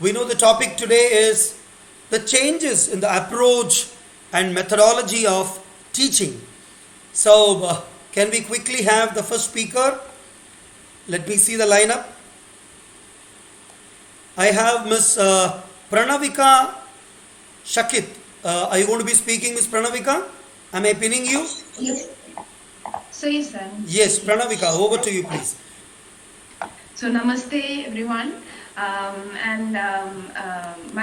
We know the topic today is the changes in the approach and methodology of teaching. So, can we quickly have the first speaker? Let me see the lineup. I have Miss Pranavika Shakith. Are you going to be speaking, Miss Pranavika? Am I pinning you? Yes. So yes, sir. Yes, Pranavika, over to you, please. So namaste, everyone. My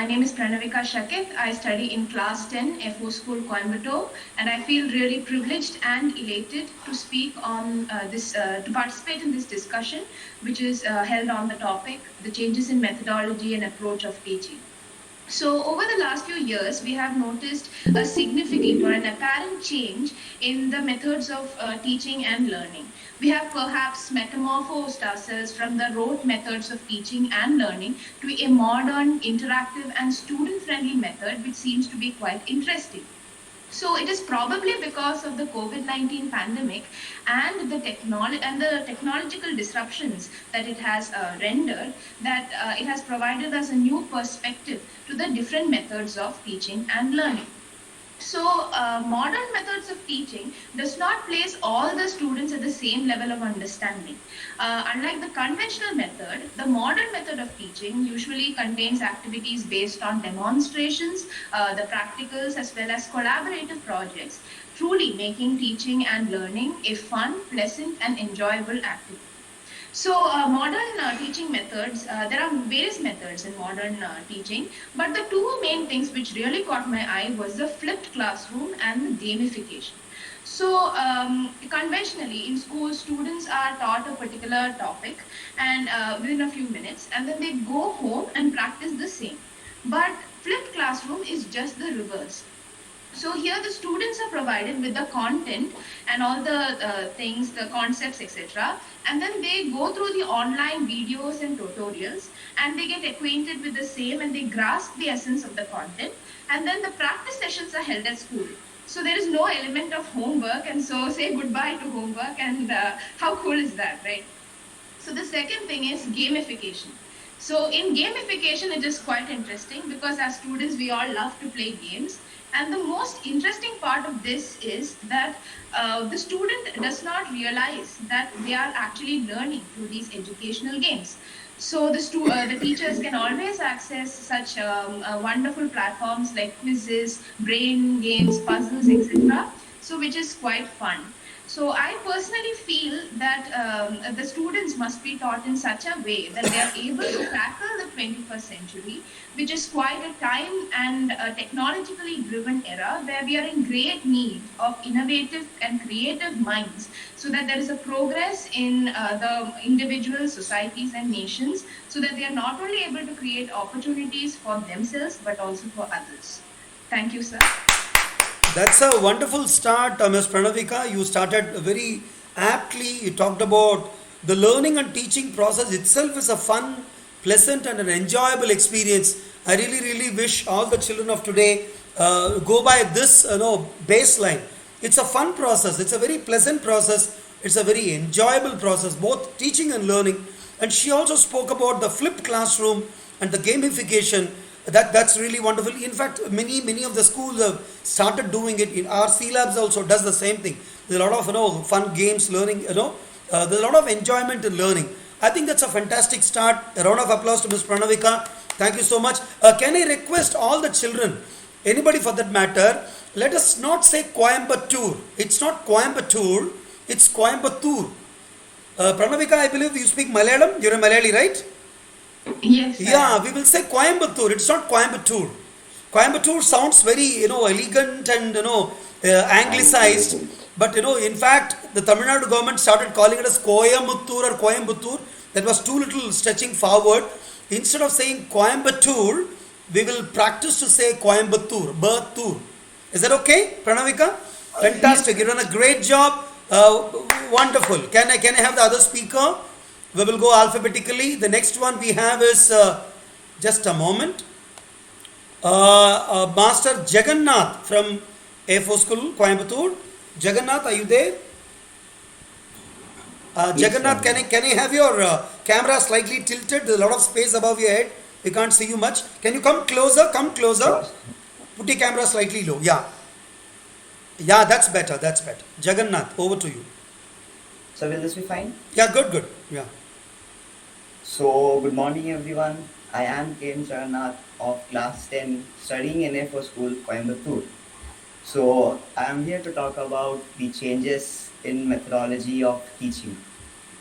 name is Pranavika Shakith. I study in class 10 FO School Coimbatore, and I feel really privileged and elated to speak on to participate in this discussion, which is held on the topic, the changes in methodology and approach of teaching. So over the last few years, we have noticed a significant or an apparent change in the methods of teaching and learning. We have perhaps metamorphosed ourselves from the rote methods of teaching and learning to a modern, interactive and student-friendly method, which seems to be quite interesting. So it is probably because of the COVID-19 pandemic and the technological disruptions that it has rendered, that it has provided us a new perspective to the different methods of teaching and learning. So modern methods of teaching does not place all the students at the same level of understanding. Unlike the conventional method, the modern method of teaching usually contains activities based on demonstrations, the practicals as well as collaborative projects, truly making teaching and learning a fun, pleasant and enjoyable activity. So modern teaching methods, there are various methods in modern teaching, but the two main things which really caught my eye was the flipped classroom and the gamification. So conventionally in school, students are taught a particular topic and within a few minutes, and then they go home and practice the same. But flipped classroom is just the reverse. So here the students are provided with the content and all the things, the concepts, etc. And then they go through the online videos and tutorials and they get acquainted with the same and they grasp the essence of the content. And then the practice sessions are held at school. So there is no element of homework, and so say goodbye to homework, and how cool is that, right? So the second thing is gamification. So in gamification, it is quite interesting because as students, we all love to play games. And the most interesting part of this is that the student does not realize that they are actually learning through these educational games. So the teachers can always access such wonderful platforms like quizzes, brain games, puzzles, etc. So which is quite fun. So I personally feel that the students must be taught in such a way that they are able to tackle the 21st century, which is quite a time and a technologically driven era where we are in great need of innovative and creative minds, so that there is a progress in the individual societies and nations, so that they are not only able to create opportunities for themselves, but also for others. Thank you, sir. That's a wonderful start, Ms. Pranavika. You started very aptly. You talked about the learning and teaching process itself is a fun, pleasant and an enjoyable experience. I really wish all the children of today go by this baseline. It's a fun process. It's a very pleasant process. It's a very enjoyable process, both teaching and learning. And she also spoke about the flipped classroom and the gamification. That's really wonderful. In fact, many of the schools have started doing it. In our C Labs also does the same thing. There's a lot of fun games, learning. There's a lot of enjoyment in learning. I think that's a fantastic start. A round of applause to Ms. Pranavika. Thank you so much. Can I request all the children, anybody for that matter, let us not say Coimbatore. It's not Coimbatore. It's Coimbatore. Pranavika, I believe you speak Malayalam. You're a Malayali, right? Yes, sir. Yeah, we will say Coimbatore. It's not Coimbatore. Coimbatore sounds very, elegant and, anglicized. But, in fact, the Tamil Nadu government started calling it as Coimbatore or Coimbatore. That was too little stretching forward. Instead of saying Coimbatore, we will practice to say Coimbatore, Batur. Is that okay, Pranavika? Fantastic. You've done a great job. Wonderful. Can I have the other speaker? We will go alphabetically. The next one we have is, just a moment, Master Jagannath from A4 School, Coimbatore. Jagannath, are you there? Yes, Jagannath, can I have your camera slightly tilted? There's a lot of space above your head. We can't see you much. Can you come closer? Come closer. Sure. Put your camera slightly low. Yeah. Yeah, that's better. That's better. Jagannath, over to you. So will this be fine? Yeah, good, good. Yeah. So good morning everyone. I am Jagannath of class 10 studying in A4 school Coimbatore. So I am here to talk about the changes in methodology of teaching.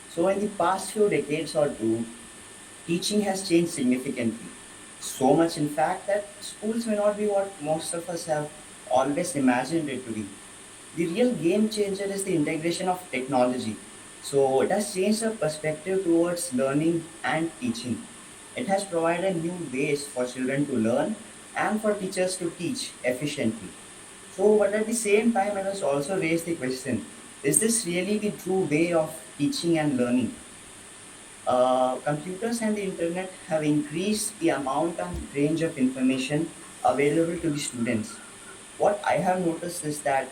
So in the past few decades or two, teaching has changed significantly. So much in fact that schools may not be what most of us have always imagined it to be. The real game changer is the integration of technology. So it has changed our perspective towards learning and teaching. It has provided new ways for children to learn and for teachers to teach efficiently. So, but at the same time, it has also raised the question, is this really the true way of teaching and learning? Computers and the internet have increased the amount and range of information available to the students. What I have noticed is that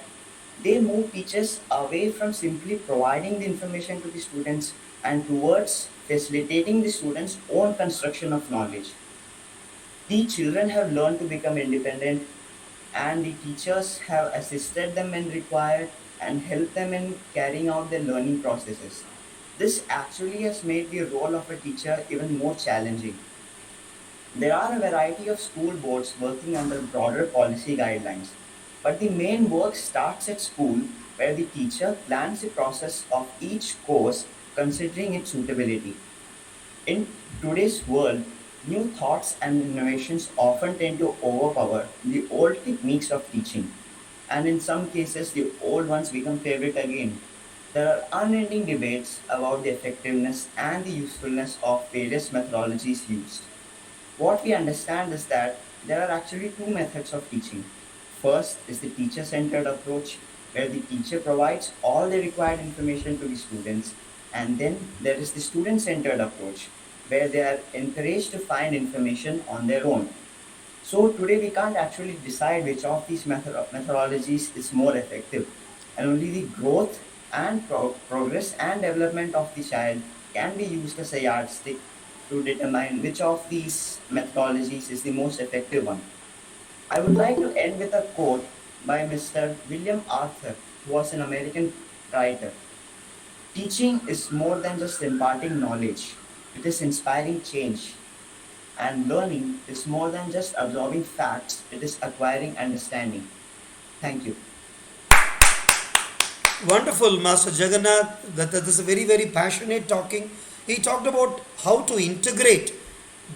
they move teachers away from simply providing the information to the students and towards facilitating the students' own construction of knowledge. The children have learned to become independent, and the teachers have assisted them when required and helped them in carrying out their learning processes. This actually has made the role of a teacher even more challenging. There are a variety of school boards working under broader policy guidelines, but the main work starts at school where the teacher plans the process of each course considering its suitability. In today's world, new thoughts and innovations often tend to overpower the old techniques of teaching, and in some cases, the old ones become favorite again. There are unending debates about the effectiveness and the usefulness of various methodologies used. What we understand is that there are actually two methods of teaching. First is the teacher centered approach, where the teacher provides all the required information to the students, and then there is the student centered approach, where they are encouraged to find information on their own. So today we can't actually decide which of these methodologies is more effective, and only the growth and progress and development of the child can be used as a yardstick to determine which of these methodologies is the most effective one. I would like to end with a quote by Mr. William Arthur, who was an American writer. Teaching is more than just imparting knowledge, it is inspiring change. And learning is more than just absorbing facts, it is acquiring understanding. Thank you. Wonderful, Master Jagannath. That is a very, very passionate talking. He talked about how to integrate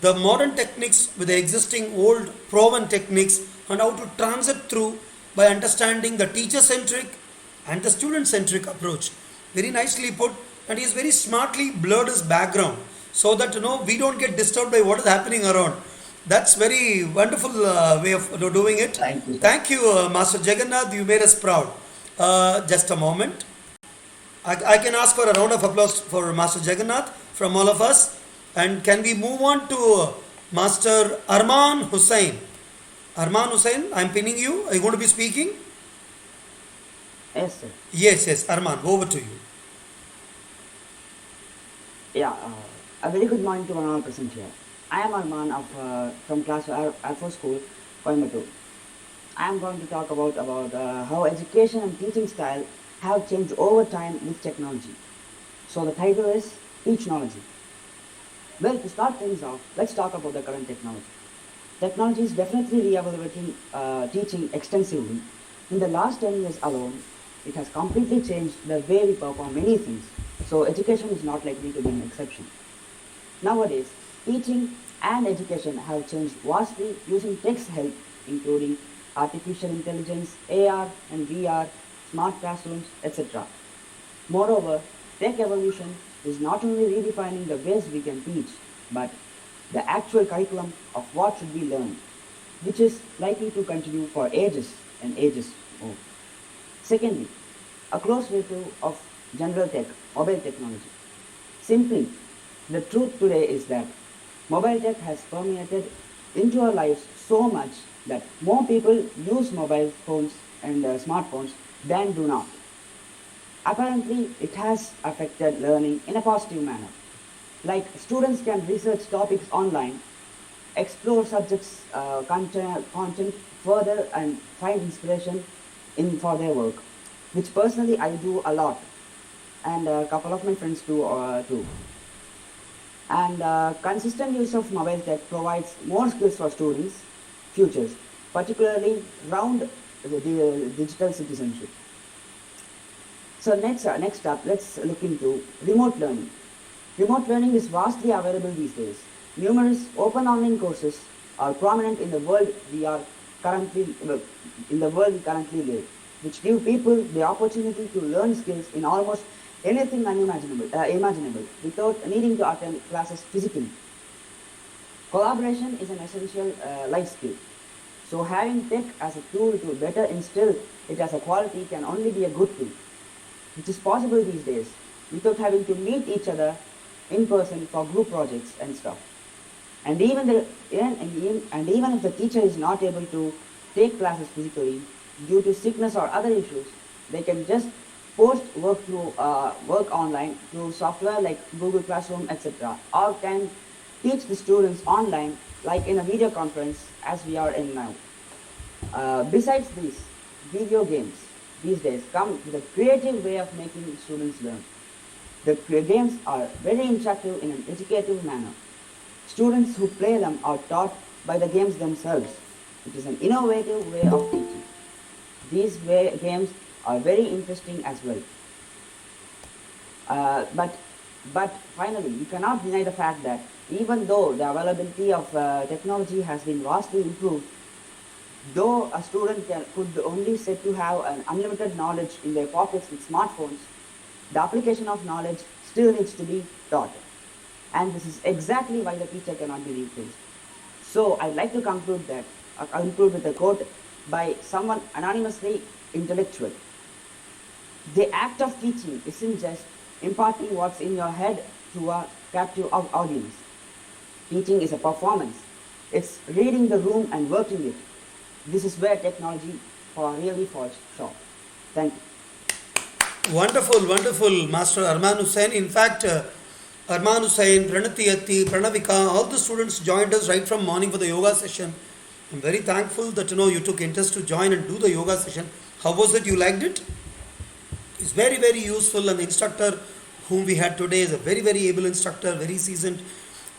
the modern techniques with the existing old proven techniques and how to transit through by understanding the teacher centric and the student centric approach. Very nicely put, and he has very smartly blurred his background so that we don't get disturbed by what is happening around. That's very wonderful way of doing it. Thank you. Thank you, Master Jagannath. You made us proud. Just a moment. I can ask for a round of applause for Master Jagannath from all of us. And can we move on to Master Arman Hussain? Arman Hussain, I'm pinning you. Are you going to be speaking? Yes, sir. Yes, yes. Arman, over to you. Yeah, a very good morning to one all present here. I am Arman from class Air4 School, Coimbatore. I am going to talk about how education and teaching style have changed over time with technology. So the title is Teach Knowledge. Well, to start things off, let's talk about the current technology. Technology is definitely re-evaluating teaching extensively. In the last 10 years alone, it has completely changed the way we perform many things. So education is not likely to be an exception. Nowadays, teaching and education have changed vastly using tech's help, including artificial intelligence, AR and VR, smart classrooms, etc. Moreover, tech evolution is not only redefining the ways we can teach, but the actual curriculum of what should be learned, which is likely to continue for ages and ages more. Secondly, a close review of general tech, mobile technology. Simply, the truth today is that mobile tech has permeated into our lives so much that more people use mobile phones and smartphones than do not. Apparently, it has affected learning in a positive manner. Like students can research topics online explore subjects content further and find inspiration in for their work, which personally I do a lot, and a couple of my friends do too. And consistent use of mobile tech provides more skills for students' futures, particularly around the digital citizenship. So next up, let's look into remote learning. Remote learning is vastly available these days. Numerous open online courses are prominent in the world we currently live, which give people the opportunity to learn skills in almost anything imaginable without needing to attend classes physically. Collaboration is an essential life skill. So having tech as a tool to better instill it as a quality can only be a good thing, which is possible these days without having to meet each other in person for group projects and stuff. And even if the teacher is not able to take classes physically due to sickness or other issues, they can just post work online through software like Google Classroom, etc., or can teach the students online like in a video conference as we are in now. Besides this, video games these days come with a creative way of making students learn. The games are very interactive in an educative manner. Students who play them are taught by the games themselves. It is an innovative way of teaching. These games are very interesting as well. But finally, we cannot deny the fact that even though the availability of technology has been vastly improved, though a student could only said to have an unlimited knowledge in their pockets with smartphones, the application of knowledge still needs to be taught. And this is exactly why the teacher cannot be replaced. So I'd like to conclude with a quote by someone anonymously intellectual. The act of teaching isn't just imparting what's in your head to a captive audience. Teaching is a performance. It's reading the room and working it. This is where technology really falls short. Thank you. Wonderful, wonderful, Master Arman Hussain. In fact, Arman Hussain, Pranathi, Atthi, Pranavika, all the students joined us right from morning for the yoga session. I'm very thankful that you took interest to join and do the yoga session. How was it? You liked it? It's very, very useful, and the instructor whom we had today is a very, very able instructor, very seasoned.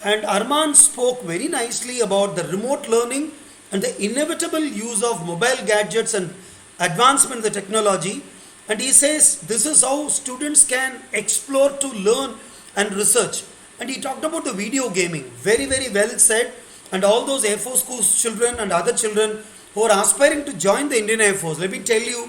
And Arman spoke very nicely about the remote learning and the inevitable use of mobile gadgets and advancement in the technology. And he says this is how students can explore to learn and research. And he talked about the video gaming. Very, very well said. And all those Air Force schools children and other children who are aspiring to join the Indian Air Force, let me tell you,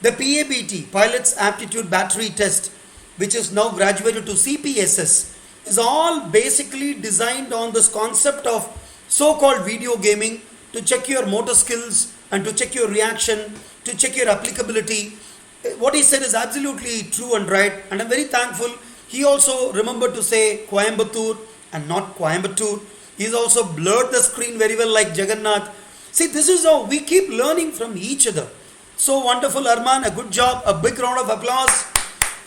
the PABT, Pilot's Aptitude Battery Test, which is now graduated to CPSS, is all basically designed on this concept of so-called video gaming to check your motor skills and to check your reaction, to check your applicability. What he said is absolutely true and right, and I'm very thankful. He also remembered to say Coimbatore and not Coimbatore. He's also blurred the screen very well like Jagannath. See, this is how we keep learning from each other. So wonderful, Arman, a good job, a big round of applause.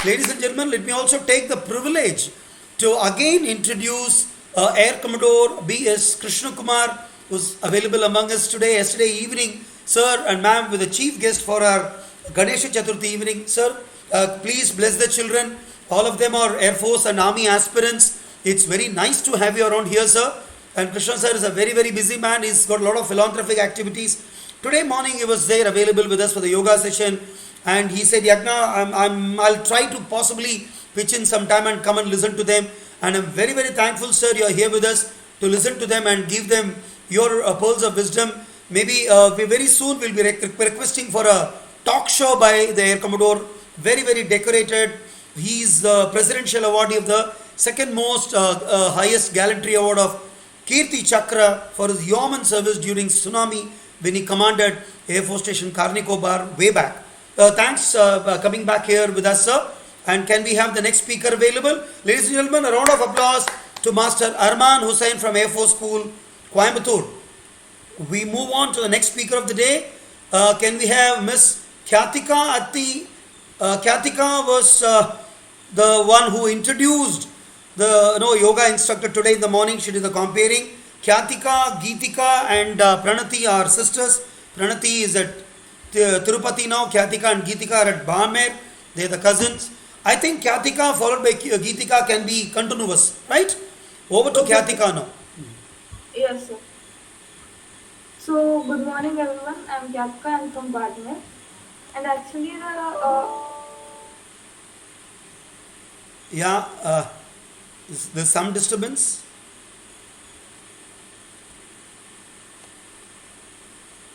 Ladies and gentlemen, let me also take the privilege to again introduce Air Commodore B.S. Krishna Kumar, who's available among us today, yesterday evening, sir and ma'am, with a chief guest for our Ganesha Chaturthi evening. Sir, please bless the children. All of them are Air Force and Army aspirants. It's very nice to have you around here, sir. And Krishna sir is a very, very busy man. He's got a lot of philanthropic activities. Today morning he was there available with us for the yoga session. And he said, Yagna, I'll try to possibly pitch in some time and come and listen to them. And I'm very, very thankful, sir, you're here with us to listen to them and give them your pearls of wisdom. Maybe very soon we'll be requesting for a talk show by the Air Commodore. Very, very decorated. He's the presidential awardee of the second most highest gallantry award of Kirti Chakra for his yeoman service during tsunami when he commanded Air Force Station Karnikobar way back. Thanks coming back here with us, sir. And can we have the next speaker available? Ladies and gentlemen, a round of applause to Master Arman Hussain from Air Force School, Coimbatore. We move on to the next speaker of the day. Can we have Miss Khyatika Atthi? Khyatika was the one who introduced the yoga instructor today in the morning. She did the comparing. Khyatika, Geethika, and Pranathi are sisters. Pranathi is at Tirupati now. Khyatika and Geethika are at Barmer. They are the cousins. I think Khyatika followed by Geethika can be continuous, right? Over to Khyatika now. Yes, sir. So, good morning, everyone. I'm Kinnal. I'm from Barmer. And actually, Yeah, there's some disturbance.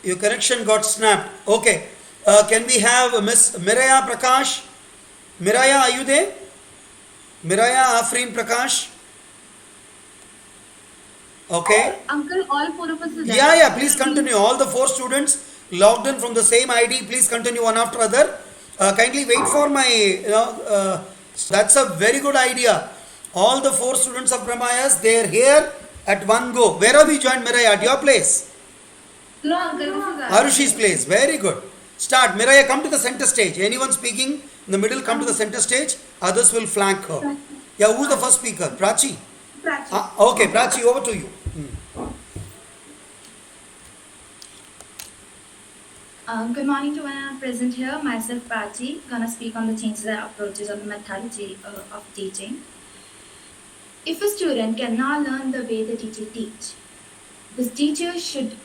Your connection got snapped. Okay. Can we have Miss Mireya Prakash? Mireya, are you there? Mireya, Afreen, Prakash? Okay. Uncle, all four of us are there. Yeah, please continue. All the four students logged in from the same ID. Please continue one after other. Kindly wait for my, that's a very good idea. All the four students of PrAMaYaS, they are here at one go. Where have we joined, Mireya? At your place? No, Uncle, this is Arushi's place. Very good. Start. Mireya, come to the center stage. Anyone speaking in the middle, come to the center stage. Others will flank her. Yeah, who's the first speaker? Prachi? Prachi. Okay, Prachi, over to you. Good morning to everyone present here. Myself, Prachi, gonna speak on the changes and approaches of the methodology of teaching. If a student cannot learn the way the teacher teach, the teacher should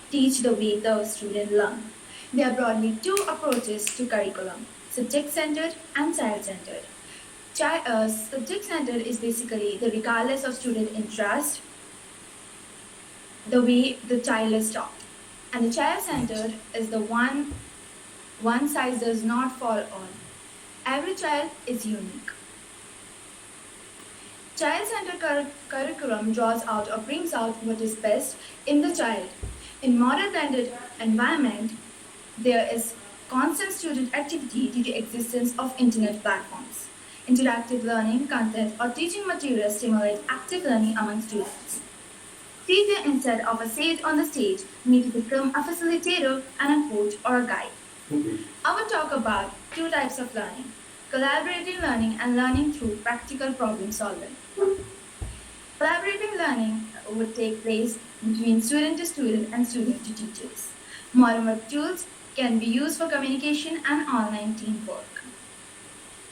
teach the way the student learn. There are broadly two approaches to curriculum: subject-centered and child-centered. Subject-centered is basically the regardless of student interest, the way the child is taught. And the child-centered is the one size does not fall all. Every child is unique. Child-centered curriculum draws out or brings out what is best in the child. In model-blended environment, there is constant student activity due to existence of internet platforms. Interactive learning, content, or teaching materials stimulate active learning among students. Teacher, instead of a sage on the stage, need to become a facilitator and a coach or a guide. I will talk about two types of learning: collaborative learning and learning through practical problem solving. Collaborative learning would take place between student to student and student to teachers. Modern web tools can be used for communication and online teamwork.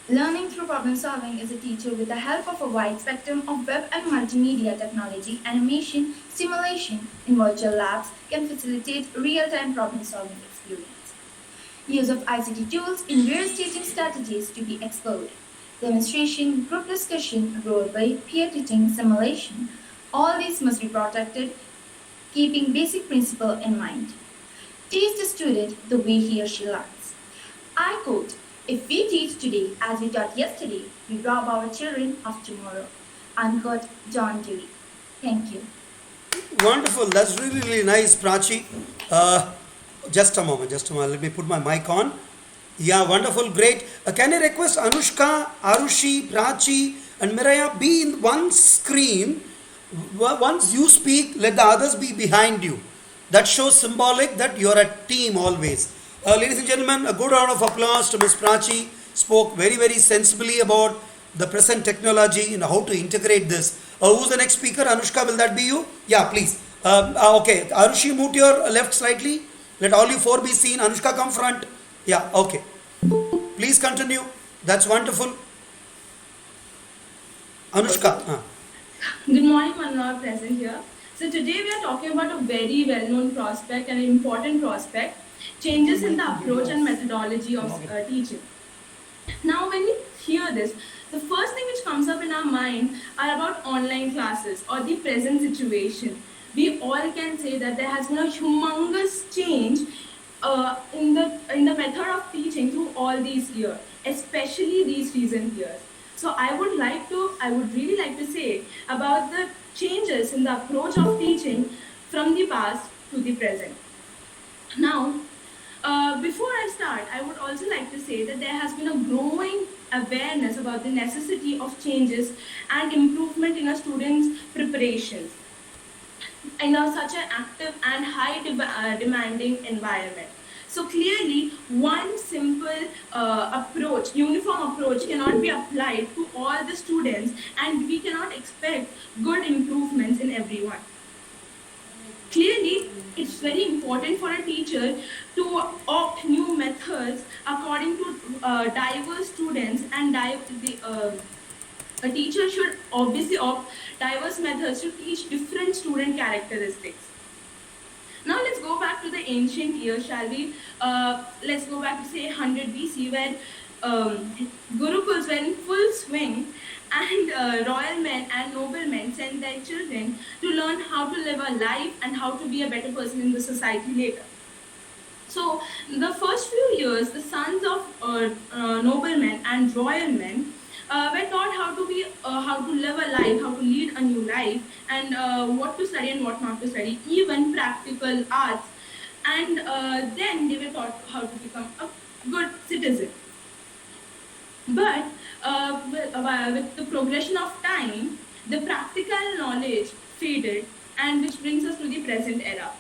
Learning through problem solving is a teacher with the help of a wide spectrum of web and multimedia technology, animation, simulation in virtual labs can facilitate real-time problem solving experience. Use of ICT tools in various teaching strategies to be explored. Demonstration, group discussion, role-play, peer teaching, simulation, all these must be protected, keeping basic principle in mind. Teach the student the way he or she learns. I quote, "If we teach today as we taught yesterday, we rob our children of tomorrow." Unquote, John Dewey. Thank you. Wonderful. That's really, really nice, Prachi. Just a moment. Let me put my mic on. Yeah, wonderful, great. Can I request Anushka, Aarushi, Prachi, and Mireya be in one screen? Once you speak, let the others be behind you. That shows symbolic that you're a team always. Ladies and gentlemen, a good round of applause to Ms. Prachi. Spoke very, very sensibly about the present technology and how to integrate this. Who's the next speaker? Anushka, will that be you? Yeah, please. Okay, Aarushi, move to your left slightly. Let all you four be seen. Anushka, come front. Yeah, okay. Please continue. That's wonderful. Anushka. good morning, Manna present here. So today we are talking about a very well-known prospect and an important prospect: changes in the approach and methodology of teaching. Now, when we hear this, the first thing which comes up in our mind are about online classes or the present situation. We all can say that there has been a humongous change in the method of teaching through all these years, especially these recent years. So I would really like to say about the changes in the approach of teaching from the past to the present. Now, before I start, I would also like to say that there has been a growing awareness about the necessity of changes and improvement in a student's preparations in such an active and high demanding environment. So clearly, one simple uniform approach cannot be applied to all the students, and we cannot expect good improvements in everyone. Clearly, it's very important for a teacher to opt new methods according to diverse students and a teacher should obviously opt diverse methods to teach different student characteristics. Now let's go back to the ancient years, shall we? Let's go back to say 100 BC, where gurukuls were in full swing, and royal men and noblemen sent their children to learn how to live a life and how to be a better person in the society later. So the first few years, the sons of noblemen and royal men were taught how to live a life, how to lead a new life, and what to study and what not to study, even practical arts. And then they were taught how to become a good citizen. But with the progression of time, the practical knowledge faded, and which brings us to the present era.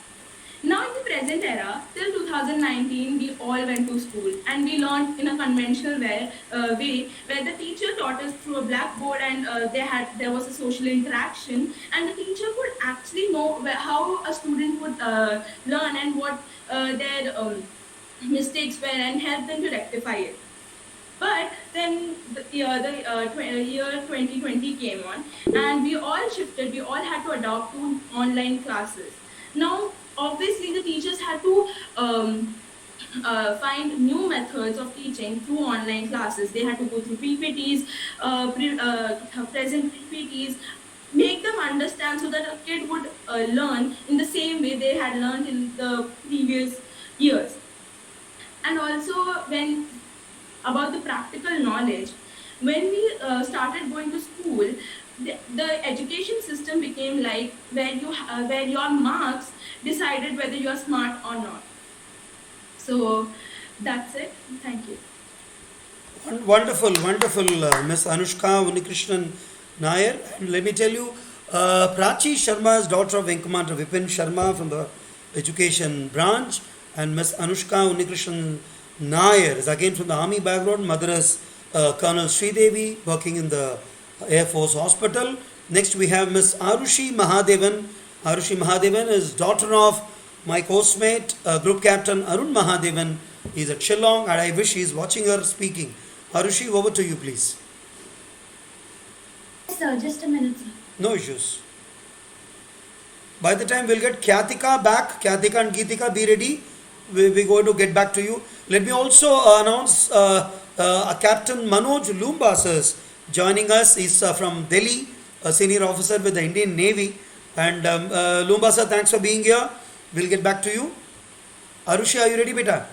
Now in the present era, till 2019, we all went to school and we learned in a conventional way where the teacher taught us through a blackboard, and there was a social interaction, and the teacher could actually know how a student would learn and what their mistakes were and help them to rectify it. But then the year 2020 came on, and we all shifted, we all had to adopt to online classes. Now, obviously, the teachers had to find new methods of teaching through online classes. They had to go through PPTs, present PPTs, make them understand so that a kid would learn in the same way they had learned in the previous years. And also, when about the practical knowledge, when we started going to school, the education system became like where your marks decided whether you are smart or not. So that's it. Thank you. Wonderful, wonderful, Miss Anushka Unnikrishnan Nair. And let me tell you, Prachi Sharma is daughter of Wing Commander Vipin Sharma from the education branch, and Miss Anushka Unnikrishnan Nair is again from the army background. Mother is Colonel Sridevi, working in the Air Force Hospital. Next we have Miss Aarushi Mahadevan. Aarushi Mahadevan is daughter of my coursemate, Group Captain Arun Mahadevan. He is at Shillong, and I wish he is watching her speaking. Aarushi, over to you, please. Yes, sir, just a minute, sir. No issues. By the time we'll get Khyatika back, Khyatika and Geethika, be ready. We're going to get back to you. Let me also announce Captain Manoj Lumbas is joining us. He's from Delhi, a senior officer with the Indian Navy. And Lumbasa, thanks for being here. We'll get back to you. Aarushi, are you ready, beta?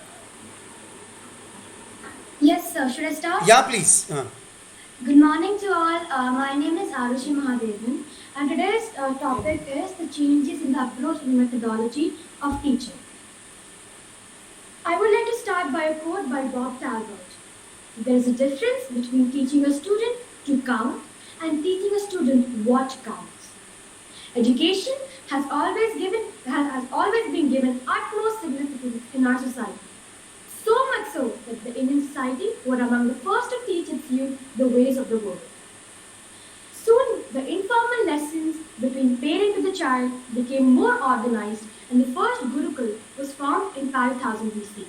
Yes, sir. Should I start? Yeah, please. Good morning to all. My name is Aarushi Mahadevan, and today's topic is the changes in the approach and methodology of teaching. I would like to start by a quote by Bob Talbot. There is a difference between teaching a student to count and teaching a student what counts. Education has always been given utmost significance in our society. So much so that the Indian society were among the first to teach its youth the ways of the world. Soon, the informal lessons between parent and the child became more organized, and the first Gurukul was formed in 5000 BC.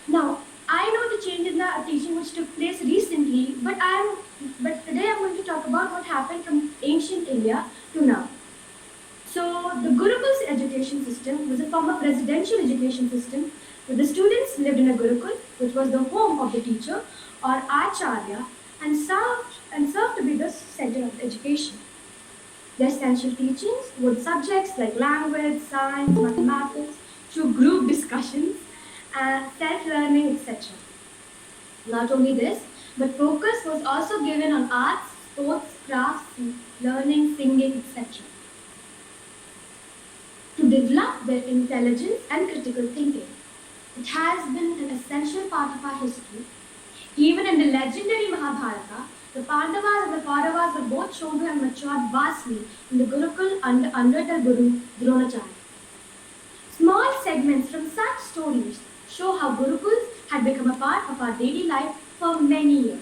Now, I know the change in the teaching which took place recently, but today I'm going to talk about what happened from ancient India to now. So, the Gurukul's education system was a form of residential education system where the students lived in a Gurukul, which was the home of the teacher or Acharya, and served to be the center of education. The essential teachings were subjects like language, science, mathematics, through group discussions, and self-learning, etc. Not only this, but focus was also given on arts, sports, crafts, learning, singing, etc. To develop their intelligence and critical thinking. It has been an essential part of our history. Even in the legendary Mahabharata, the Pandavas and the Kauravas were both shown to have matured vastly in the Gurukul under the Guru Dronacharya. Small segments from such stories show how Gurukuls had become a part of our daily life for many years.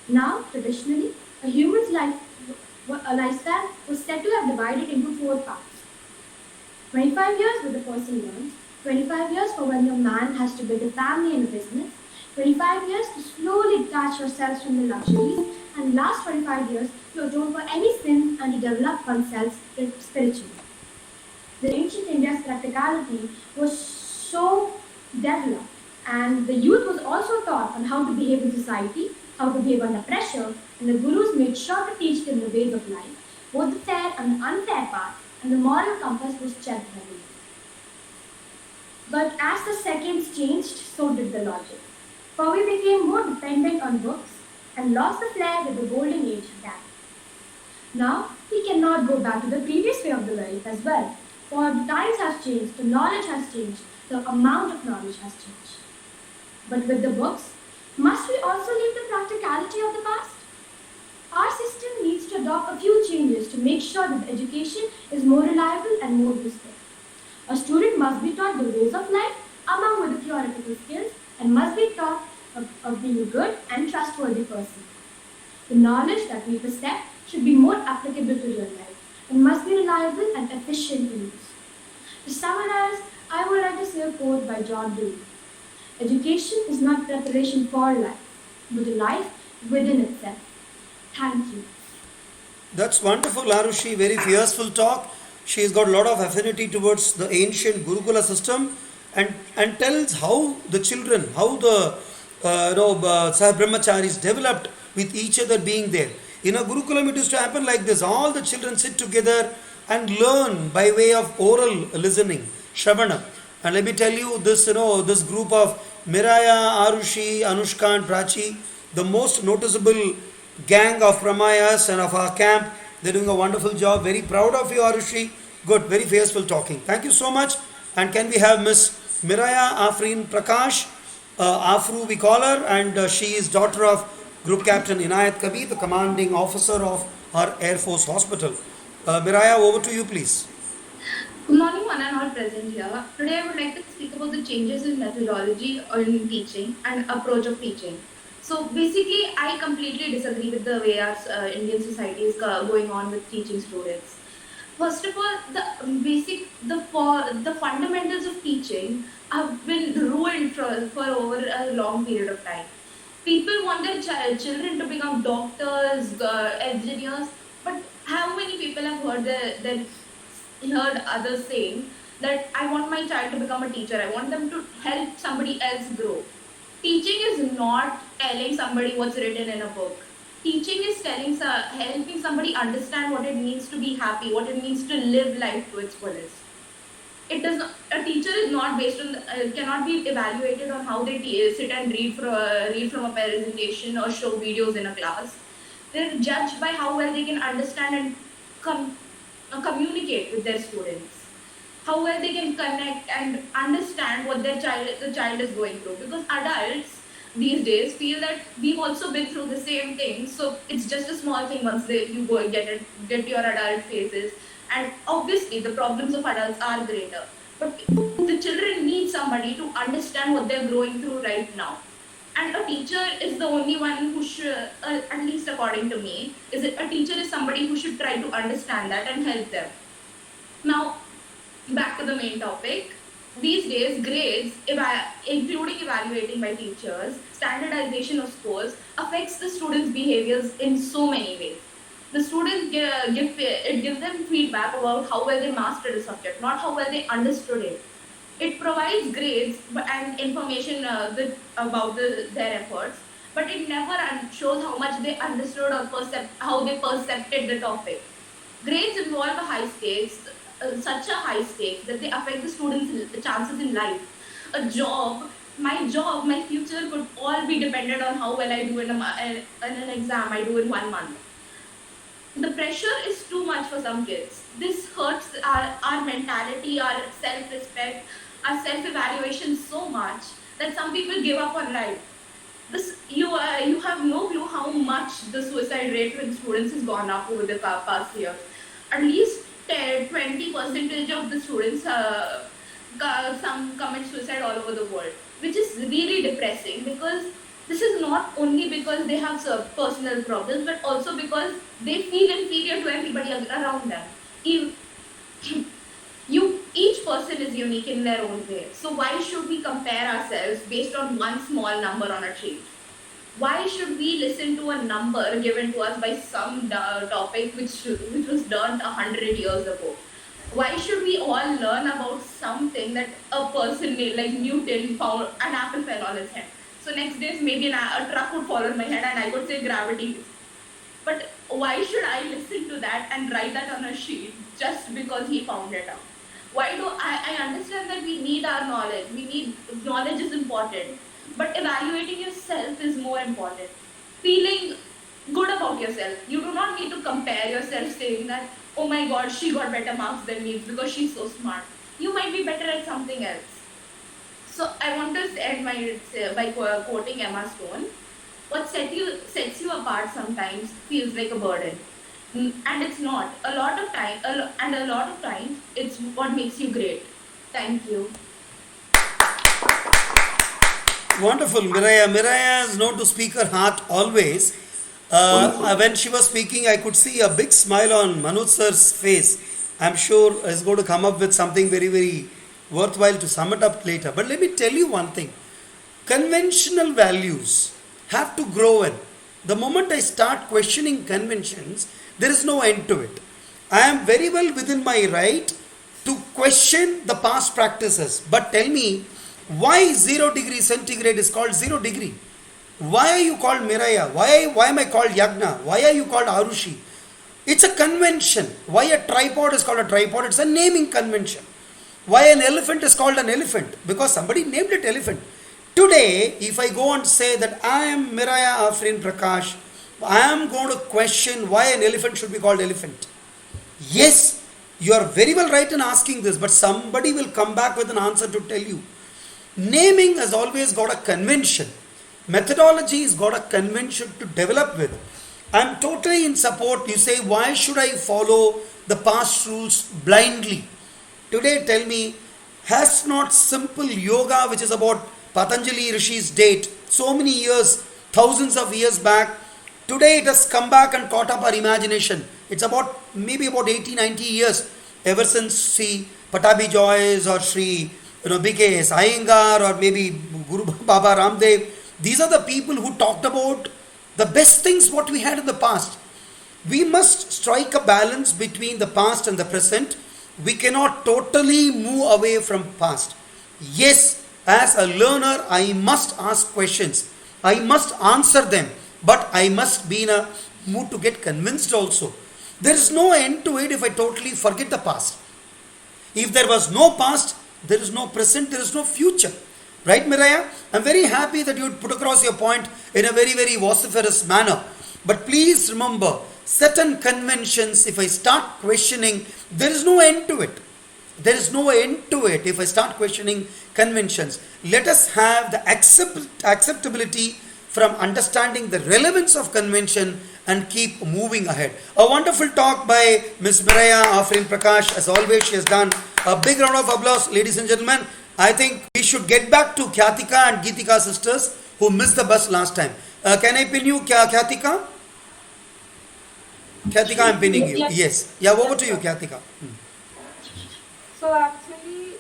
Now, traditionally, a human's lifespan was said to have divided into 4 parts. 25 years with the person learns, 25 years for when your man has to build a family and a business, 25 years to slowly detach yourselves from the luxuries, and last 25 years to atone for any sin and to develop oneself spiritually. The ancient India's practicality was so developed, and the youth was also taught on how to behave in society, how to behave under pressure, and the gurus made sure to teach them the ways of life, both the fair and the unfair path, and the moral compass was checked heavily. But as the seconds changed, so did the logic. For we became more dependent on books and lost the flair that the golden age had. Now, we cannot go back to the previous way of the life as well, for the times have changed, the knowledge has changed, the amount of knowledge has changed. But with the books, must we also leave the practicality of the past? Our system needs to adopt a few changes to make sure that the education is more reliable and more useful. A student must be taught the ways of life along with the theoretical skills and must be taught of being a good and trustworthy person. The knowledge that we possess should be more applicable to real life and must be reliable and efficient in use. To summarize, I would like to say a quote by John Dewey. Education is not preparation for life, but a life within itself. Thank you. That's wonderful, Aarushi. Very fierceful talk. She's got a lot of affinity towards the ancient Gurukula system and tells how the children, how the Brahmacharis developed with each other being there. In a Gurukulam, it used to happen like this. All the children sit together and learn by way of oral listening, Shravana. And let me tell you, this group of Mireya, Aarushi, Anushka and Prachi, the most noticeable gang of PrAMaYaS and of our camp, they're doing a wonderful job. Very proud of you, Aarushi. Good, very fierceful talking. Thank you so much. And can we have Miss Mireya, Afreen, Prakash, Afru we call her, and she is daughter of Group Captain Inayat Kabir, the commanding officer of our Air Force Hospital. Mireya, over to you, please. Good morning, one and all present here. Today I would like to speak about the changes in methodology in teaching and approach of teaching. So basically, I completely disagree with the way our Indian society is going on with teaching students. First of all, the fundamentals of teaching have been ruined for over a long period of time. People want their children to become doctors, engineers, but how many people have heard others saying that I want my child to become a teacher, I want them to help somebody else grow. Teaching is not telling somebody what's written in a book. Teaching is helping somebody understand what it means to be happy, what it means to live life to its fullest. A teacher is not based on cannot be evaluated on how they sit and read from a presentation or show videos in a class. They're judged by how well they can understand and communicate with their students, how well they can connect and understand what the child is going through. Because adults these days feel that we've also been through the same thing, so it's just a small thing once you go and get your adult phases. And obviously the problems of adults are greater, but the children need somebody to understand what they're going through right now. And a teacher is the only one who should, at least according to me, a teacher is somebody who should try to understand that and help them. Now, back to the main topic. These days, grades, including evaluating by teachers, standardization of scores, affects the students' behaviors in so many ways. The students gives them feedback about how well they mastered a subject, not how well they understood it. It provides grades and information about their efforts, but it never shows how much they understood or how they percepted the topic. Grades involve such a high stakes that they affect the students' chances in life. My future could all be dependent on how well I do in an exam I do in 1 month. The pressure is too much for some kids. This hurts our mentality, our self-respect, our self-evaluation so much that some people give up on life. You have no clue how much the suicide rate with students has gone up over the past year. At least 20% of the students commit suicide all over the world, which is really depressing, because this is not only because they have personal problems, but also because they feel inferior to everybody around them. Each person is unique in their own way. So why should we compare ourselves based on one small number on a sheet? Why should we listen to a number given to us by some topic which was done 100 years ago? Why should we all learn about something that a person like Newton found an apple fell on his head? So next day maybe a truck would fall on my head and I would say gravity. But why should I listen to that and write that on a sheet just because he found it out? Why do I understand that we need our knowledge? We need knowledge is important, but evaluating yourself is more important. Feeling good about yourself. You do not need to compare yourself saying that, oh my god, she got better marks than me because she's so smart. You might be better at something else. So I want to end by quoting Emma Stone. What sets you apart sometimes feels like a burden. And it's not. A lot of times, it's what makes you great. Thank you. Wonderful, Mireya. Mireya is known to speak her heart always. When she was speaking, I could see a big smile on Manoj sir's face. I'm sure he's going to come up with something very, very worthwhile to sum it up later. But let me tell you one thing. Conventional values have to grow in. The moment I start questioning conventions, there is no end to it. I am very well within my right to question the past practices. But tell me, why 0 degree centigrade is called 0 degree? Why are you called Mireya? Why am I called Yagna? Why are you called Aarushi? It's a convention. Why a tripod is called a tripod? It's a naming convention. Why an elephant is called an elephant? Because somebody named it elephant. Today, if I go and say that I am Mireya Afreen Prakash, I am going to question why an elephant should be called elephant. Yes, you are very well right in asking this, but somebody will come back with an answer to tell you. Naming has always got a convention. Methodology has got a convention to develop with. I am totally in support. You say, why should I follow the past rules blindly? Today, tell me, has not simple yoga, which is about Patanjali Rishi's date, so many years, thousands of years back, today it has come back and caught up our imagination. It's about maybe about 80, 90 years ever since Sri Patabi Joyce or Sri B.K.S. Iyengar or maybe Guru Baba Ramdev. These are the people who talked about the best things what we had in the past. We must strike a balance between the past and the present. We cannot totally move away from past. Yes, as a learner, I must ask questions. I must answer them. But I must be in a mood to get convinced also. There is no end to it if I totally forget the past. If there was no past, there is no present, there is no future. Right, Mireya? I'm very happy that you put across your point in a very, very vociferous manner. But please remember, certain conventions, if I start questioning, there is no end to it. There is no end to it if I start questioning conventions. Let us have the acceptability from understanding the relevance of convention and keep moving ahead. A wonderful talk by Ms. Mireya Afreen Prakash. As always, she has done a big round of applause, ladies and gentlemen. I think we should get back to Khyatika and Geethika sisters who missed the bus last time. Can I pin you, Khyatika? Khyatika, I'm pinning you. Yes. Yeah, over to you, Khyatika. So actually,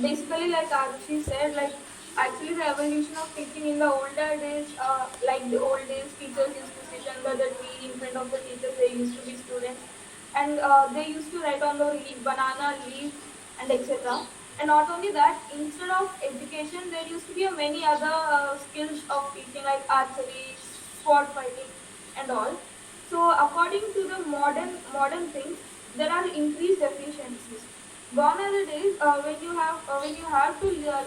basically like Aarushi said, actually the evolution of teaching in the older days, like the old days, teachers used to sit under the tree in front of the teachers. They used to be students, and they used to write on the leaf, banana leaf, and etc. And not only that, instead of education, there used to be many other skills of teaching like archery, sword fighting, and all. So according to the modern things, there are increased efficiencies. Gone are the days when you have to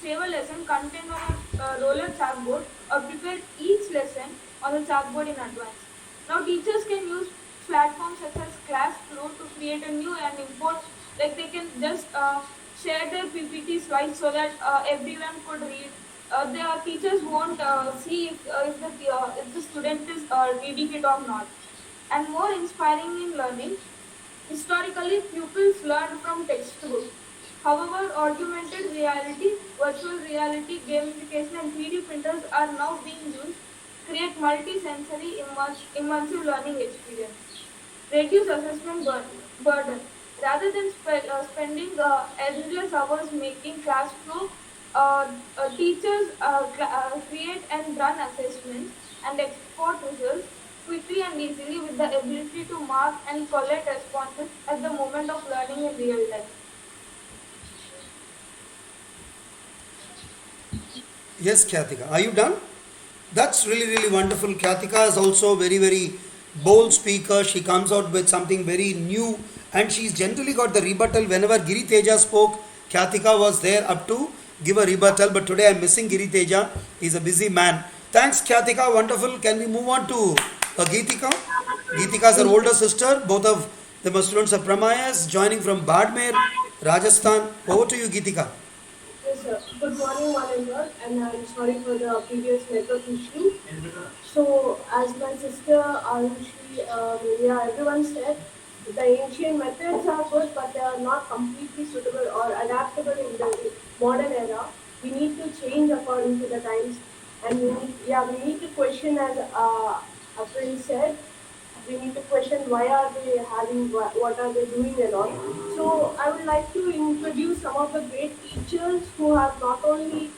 save a lesson content on a roller chalkboard or prepare each lesson on the chalkboard in advance. Now teachers can use platforms such as Classflow to create a new and import. Like they can just share their PPT slides so that everyone could read. The teachers won't see if the student is reading it or not. And more inspiring in learning, historically pupils learned from textbooks. However, augmented reality, virtual reality, gamification and 3D printers are now being used to create multi-sensory immersive learning experience. Reduce assessment burden. Rather than spending endless hours making classroom, teachers create and run assessments and export results quickly and easily with the ability to mark and collect responses at the moment of learning in real time. Yes, Khyatika. Are you done? That's really, really wonderful. Khyatika is also very, very bold speaker. She comes out with something very new and she's generally got the rebuttal. Whenever Giri Teja spoke, Khyatika was there up to give a rebuttal. But today I'm missing Giri Teja. He's a busy man. Thanks, Khyatika. Wonderful. Can we move on to Geethika? Geethika is her older sister. Both of them are students of PrAMaYaS, joining from Barmer, Rajasthan. Over to you, Geethika. Yes, sir. Good morning, one and all, and I'm sorry for the previous network issue. So, as my sister Aarushi, Mireya, everyone said, the ancient methods are good, but they are not completely suitable or adaptable in the modern era. We need to change according to the times, and we need to question, as Afreen said, we need to question why are they having what are they doing and all. So I would like to introduce some of the great teachers who have not only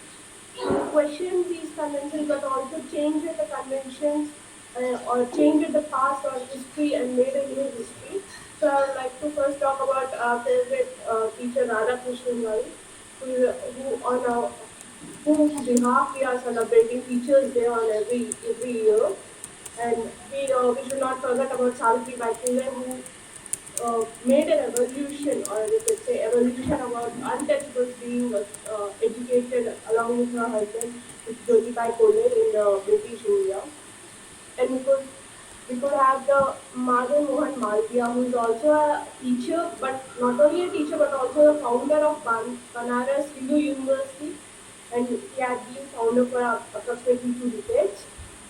questioned these conventions but also changed the conventions or changed the past or history and made a new history. So I would like to first talk about our favorite teacher Radha Krishnan Rai, who on our whose behalf we are celebrating Teachers' Day on every year. And we should not forget about Savitri Bai Phule, who made an evolution, or we could say evolution about untouchables being educated along with her husband, with Jyotibai Phule in British India. And we could have the Madan Mohan Malviya, who is also a teacher, but not only a teacher, but also the founder of Banaras Hindu University, and he had been founder for approximately 2 decades.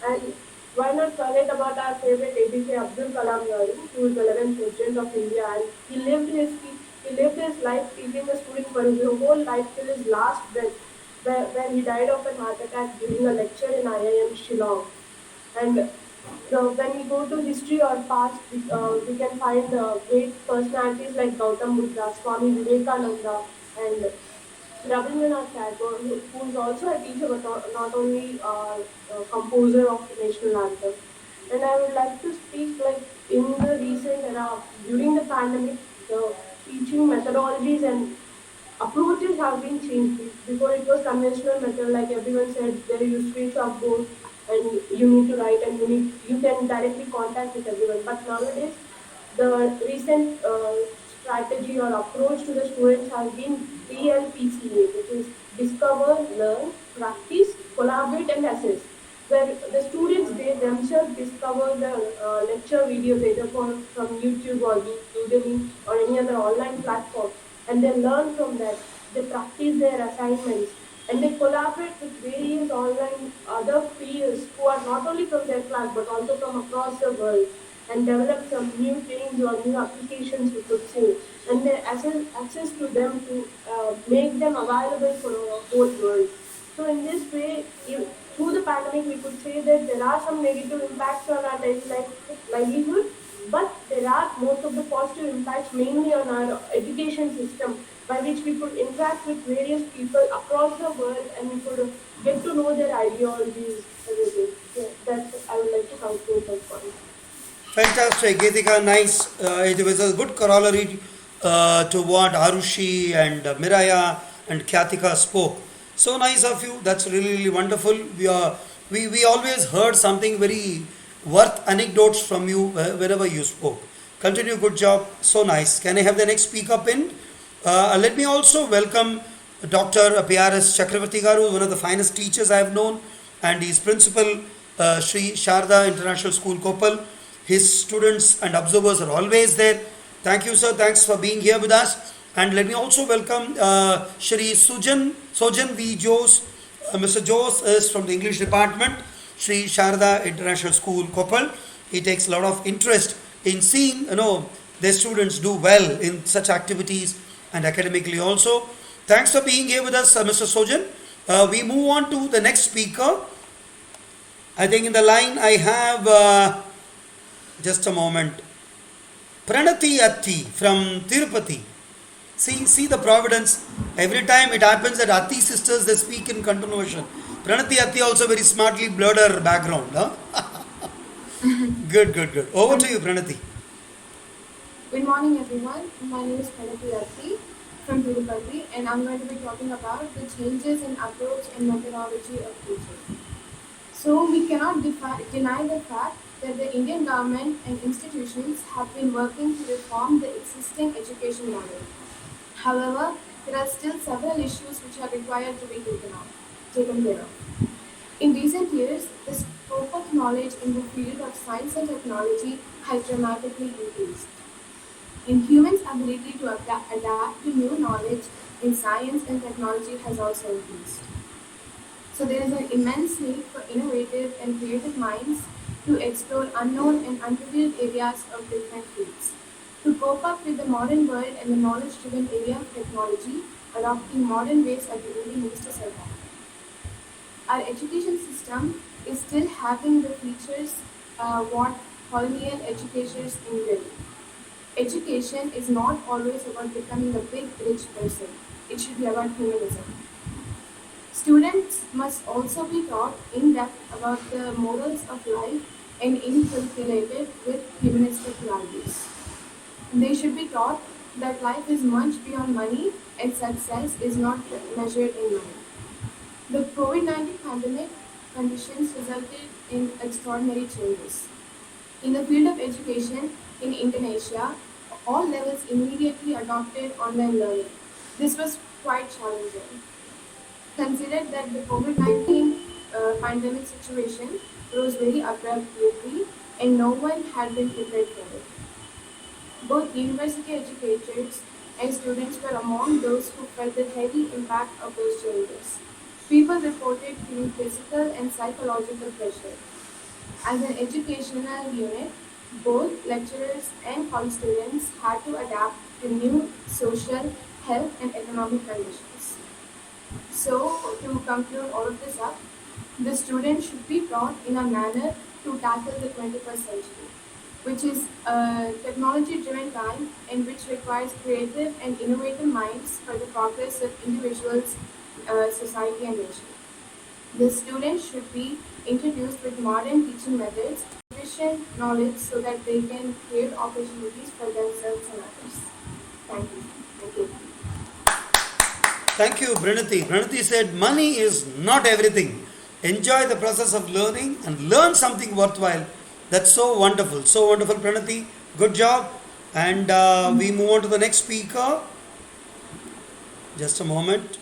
And why not forget about our favorite APJ Abdul Kalam Garu, who is the 11th President of India, and he lived his life teaching the students for his whole life till his last breath, where he died of an heart attack during a lecture in IIM Shillong. And when we go to history or past, we can find great personalities like Gautam Buddha, Swami Vivekananda, and Rabindranath Tagore, who is also a teacher but not only a composer of the national anthem. And I would like to speak like in the recent era, during the pandemic, the teaching methodologies and approaches have been changed. Before it was conventional method, like everyone said, there used to be chalkboard and you need to write and you can directly contact with everyone. But nowadays, the recent strategy or approach to the students has been DLPCA, which is discover, learn, practice, collaborate, and assess. Where the students they themselves discover the lecture videos either from YouTube or Udemy or any other online platform, and they learn from that. They practice their assignments and they collaborate with various online other peers who are not only from their class but also from across the world, and develop some new things or new applications, we could say, and they access to them to make them available for our whole world. So in this way, through the pandemic, we could say that there are some negative impacts on our daily livelihood, but there are most of the positive impacts mainly on our education system, by which we could interact with various people across the world and we could get to know their ideologies, everything. So that's I would like to conclude that point. Fantastic, Geethika, nice. It was a good corollary to what Aarushi and Mireya and Khyatika spoke. So nice of you. That's really, really wonderful. We always heard something very worth anecdotes from you whenever you spoke. Continue, good job. So nice. Can I have the next speaker pinned? Let me also welcome Dr. PRS Chakravarti Garu, one of the finest teachers I have known, and his principal, Sri Sharda International School, Koppal. His students and observers are always there. Thank you, sir. Thanks for being here with us. And let me also welcome Shri Sojan V. Jose. Mr. Jose is from the English department, Sri Sharda International School, Koppal. He takes a lot of interest in seeing, their students do well in such activities and academically also. Thanks for being here with us, Mr. Sojan. We move on to the next speaker. I think in the line I have, just a moment. Pranathi Atthi from Tirupati. See the providence. Every time it happens that Atthi sisters they speak in continuation. Pranathi Atthi also very smartly blurred her background. Huh? Good. Over to you, Pranathi. Good morning, everyone. My name is Pranathi from Tirupati, and I'm going to be talking about the changes in approach and methodology of teaching. So, we cannot deny the fact that the Indian government and institutions have been working to reform the existing education model. However, there are still several issues which are required to be taken care of. In recent years, the scope of knowledge in the field of science and technology has dramatically increased. And humans' ability to adapt to new knowledge in science and technology has also increased. So there is an immense need for innovative and creative minds to explore unknown and unrevealed areas of different fields. To cope up with the modern world and the knowledge-driven area of technology, adopting modern ways really needs to survive. Our education system is still having the features what colonial educators enjoyed. Education is not always about becoming a big rich person. It should be about humanism. Students must also be taught in depth about the morals of life and inculcated with humanistic values. They should be taught that life is much beyond money and success is not measured in money. The COVID-19 pandemic conditions resulted in extraordinary changes. In the field of education in Indonesia, all levels immediately adopted online learning. This was quite challenging. Consider that the COVID-19 pandemic situation rose very abruptly and no one had been prepared for it. Both university educators and students were among those who felt the heavy impact of those changes. People reported feeling physical and psychological pressure. As an educational unit, both lecturers and college students had to adapt to new social, health, and economic conditions. So, to conclude all of this up, the students should be taught in a manner to tackle the 21st century, which is a technology-driven time and which requires creative and innovative minds for the progress of individuals, society, and nation. The students should be introduced with modern teaching methods, sufficient knowledge so that they can create opportunities for themselves and others. Thank you. Thank you, Pranathi. Pranathi said, money is not everything. Enjoy the process of learning and learn something worthwhile. That's so wonderful, Pranathi. Good job. And we move on to the next speaker. Just a moment.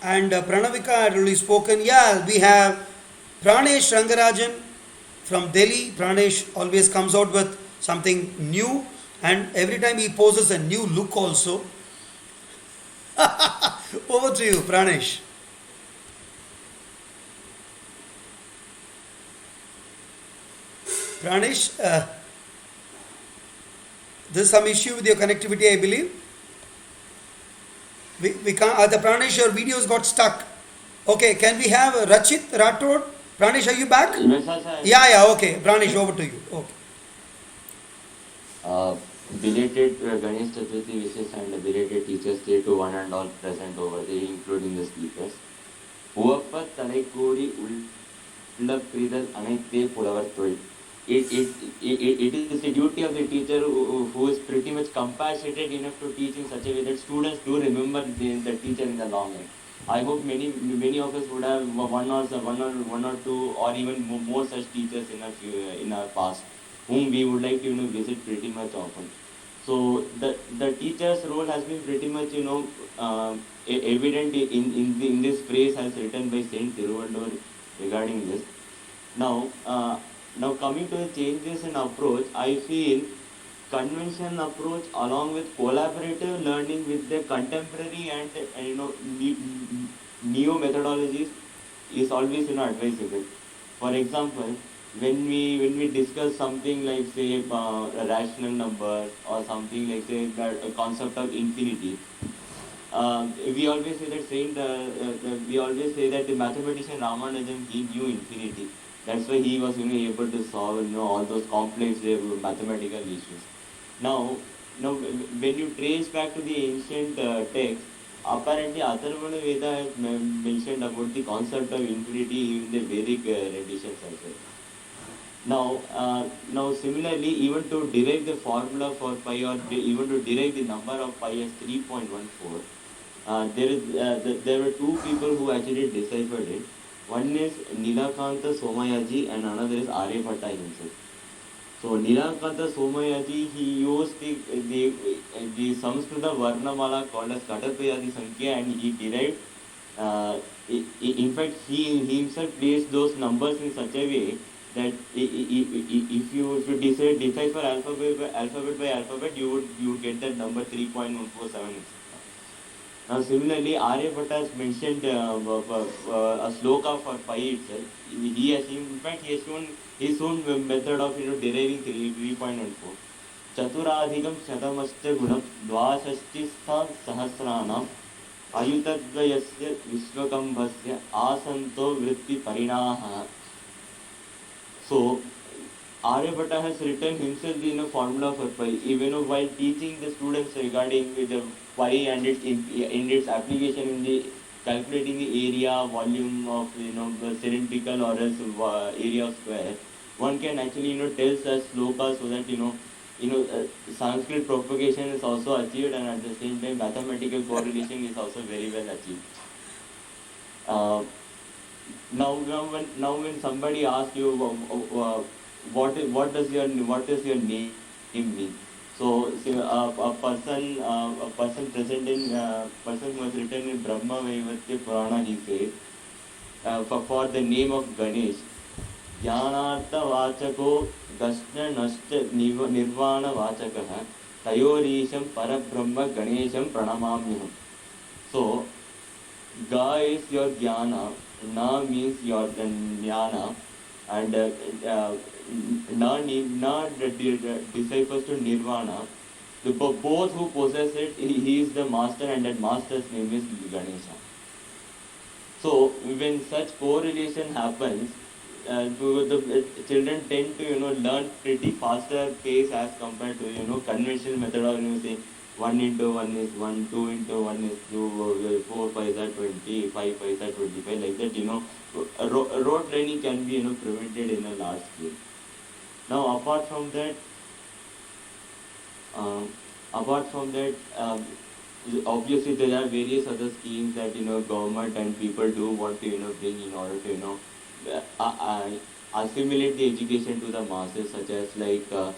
And Pranavika had already spoken. Yeah, we have Pranesh Rangarajan from Delhi. Pranesh always comes out with something new, and every time he poses a new look also. Over to you, Pranesh. Pranesh, there's some issue with your connectivity, I believe. We can't, the Pranesh, your videos got stuck. Okay, can we have Rachit Rathod? Pranesh, are you back? Yes, sir. Yeah, okay. Pranesh, over to you. Okay. Belated Ganesh Chaturthi wishes and belated Teachers' Day to one and all present over there, including the speakers. Uappa Talaikodi Ullapridal Anaithe Pulavar Thol. It is the duty of the teacher who is pretty much compassionate enough to teach in such a way that students do remember the teacher in the long run. I hope many of us would have one or two or even more such teachers in our past, whom we would like to visit pretty much often. So the teacher's role has been pretty much evident in this phrase as written by Saint Tiruvallur regarding this. Now coming to the changes in approach, I feel conventional approach along with collaborative learning with the contemporary and neo methodologies is always advisable. For example, when we discuss something like say a rational number or something like say a concept of infinity, we always say that the mathematician Ramanujan he knew infinity. That's why he was able to solve all those complex mathematical issues. Now, when you trace back to the ancient text, apparently Atharvana Veda has mentioned about the concept of infinity in the Vedic renditions also. Now similarly, even to derive the formula for pi, or even to derive the number of pi as 3.14, there were two people who actually deciphered it. One is Nilakanta Somayaji and another is Aryabhatta himself. So Nilakanta Somayaji, he used the Samskrita Varnamala called as Katapayadi Sankhya, and he derived, in fact, he himself placed those numbers in such a way that if you decipher alphabet by alphabet, you would get that number 3.147. Now, similarly, Aryabhatta has mentioned a sloka for pi itself. In fact, his own method of deriving 3.14. Chaturadhikam shatamascha gunam dvashashtistha sahasranam ayutadvayasya vishvakambhasya asanto vritti parinaha. So, Aryabhatta has written himself in a formula for pi, even while teaching the students regarding the pi and its application in the calculating the area, volume of the cylindrical or else area of square. One can actually tell such slokas so that Sanskrit propagation is also achieved, and at the same time mathematical correlation is also very well achieved. Now when somebody asks you what does your name mean? So a person present in person who has written in Brahma Vaivatya Purana, he says for the name of Ganesh, Jnanartha Vachako Dashna Nashta Nirvana Vachakaha Tayorisham Parabrahma Ganesham Pranamamyaham. So Ga is your Jnana, Na means your Jnana, and Na deciphers to Nirvana. Both who possess it, he is the master, and that master's name is Ganesha. So when such correlation happens, the children tend to learn pretty faster pace as compared to conventional method of saying 1 into 1 is 1, 2 into 1 is 2, 4 5 are 20, 5 5 are 25, like that. Rote learning can be prevented in a large scale. Now apart from that, obviously there are various other schemes that government and people do want to bring in order to assimilate the education to the masses, such as like a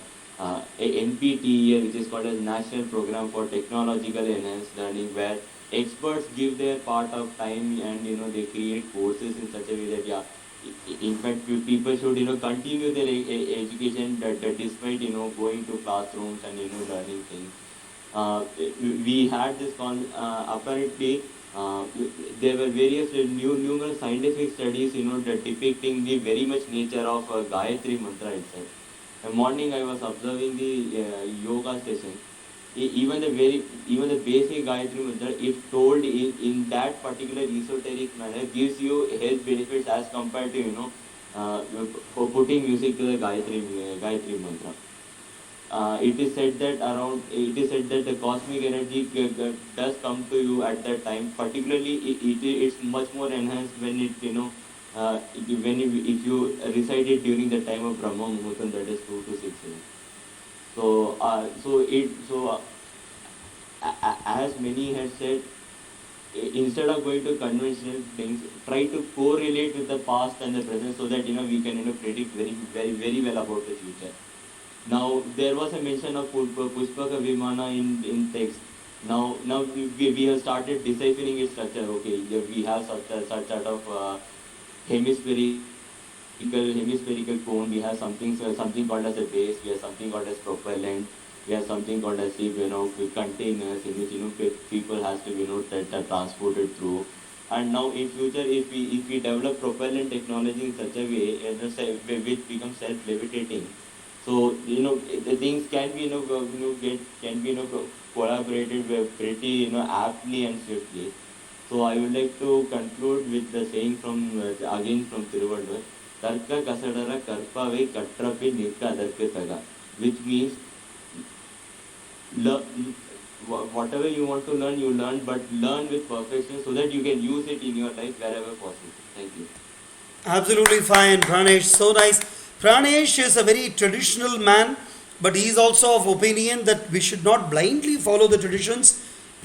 NPTEL, which is called as National Program for Technological Enhanced Learning, where experts give their part of time and they create courses in such a way that in fact people should continue their education that despite going to classrooms and learning things. We had this apparently there were various numerous scientific studies that depicting the very much nature of Gayatri mantra itself. A morning I was observing the yoga session. Even the basic Gayatri mantra, if told in that particular esoteric manner, gives you health benefits as compared to for putting music to the Gayatri mantra. It is said that the cosmic energy does come to you at that time. Particularly, it's much more enhanced when it if you recite it during the time of Brahma Muhurtam, that is 2 to 6 a.m. As many had said, instead of going to conventional things, try to correlate with the past and the present, so that we can predict very well about the future. Now there was a mention of Pushpaka Vimana in text. Now we have started deciphering its structure. Okay, we have such sort of hemispherical cone. We have something called as a base. We have something called as propellant. We have something called as containers in which people has to transport it through. And now in future, if we develop propellant technology in such a way which becomes self-levitating, so the things can be collaborated with pretty aptly and swiftly. So I would like to conclude with the saying from again from Tirupati. தர்க்க கசடர கற்பவை கற்றபின் நிற்க அதற்கு தக, which means whatever you want to learn, you learn, but learn with perfection so that you can use it in your life wherever possible. Thank you. Absolutely fine, Pranesh. So nice. Pranesh is a very traditional man, but he is also of opinion that we should not blindly follow the traditions.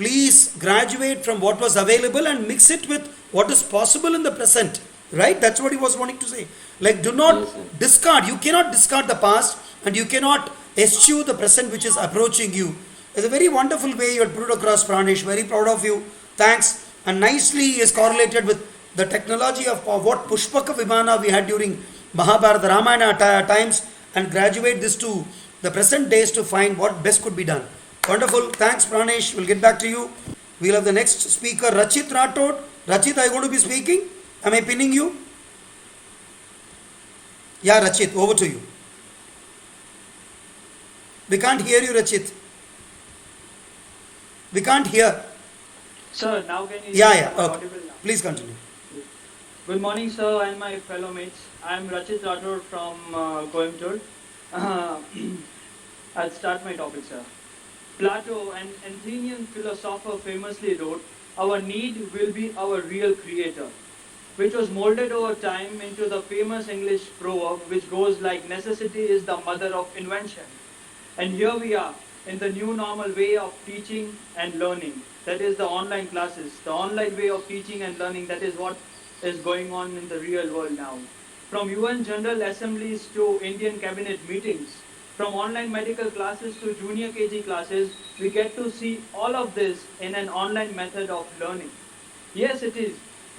Please graduate from what was available and mix it with what is possible in the present. Right? That's what he was wanting to say. Like, do not Yes, sir. discard. You cannot discard the past and you cannot eschew the present which is approaching you. It's a very wonderful way you had put it across, Pranesh. Very proud of you. Thanks. And nicely is correlated with the technology of what Pushpaka Vimana we had during Mahabharata Ramayana times and graduate this to the present days to find what best could be done. Wonderful. Thanks, Pranesh. We'll get back to you. We'll have the next speaker, Rachit Rathod. Rachit, are you going to be speaking? Am I pinning you? Yeah, Rachit, over to you. We can't hear you, Rachit. We can't hear. Sir, now can you Yeah, hear yeah. me? Am I Okay. audible now? Please continue. Good morning, sir, and my fellow mates. I am Rachit Rathod from Coimbatore. Uh, I'll start my topic, sir. Plato, an Athenian philosopher, famously wrote, "Our need will be our real creator," which was molded over time into the famous English proverb which goes like, "Necessity is the mother of invention." And here we are in the new normal way of teaching and learning. That is the online classes, the online way of teaching and learning. That is what is going on in the real world now. From UN General Assemblies to Indian Cabinet meetings, from online medical classes to junior KG classes, we get to see all of this in an online method of learning. Yes, it is,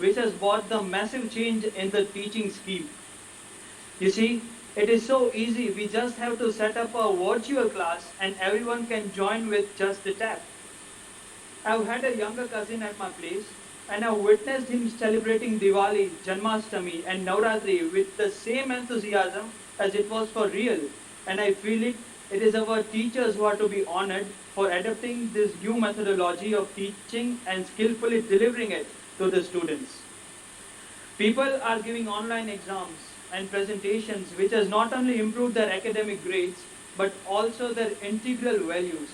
which has brought the massive change in the teaching scheme. You see, it is so easy. We just have to set up a virtual class and everyone can join with just a tap. I've had a younger cousin at my place and I've witnessed him celebrating Diwali, Janmashtami and Navratri with the same enthusiasm as it was for real. And I feel it is our teachers who are to be honored for adopting this new methodology of teaching and skillfully delivering it to the students. People are giving online exams and presentations which has not only improved their academic grades but also their integral values.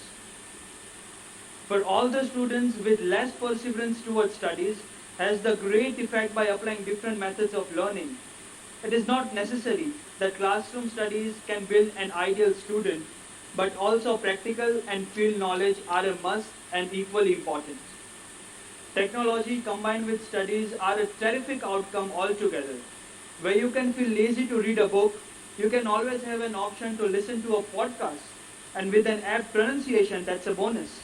For all the students with less perseverance towards studies has the great effect by applying different methods of learning. It is not necessary that classroom studies can build an ideal student, but also practical and field knowledge are a must and equally important. Technology combined with studies are a terrific outcome altogether. Where you can feel lazy to read a book, you can always have an option to listen to a podcast. And with an apt pronunciation, that's a bonus.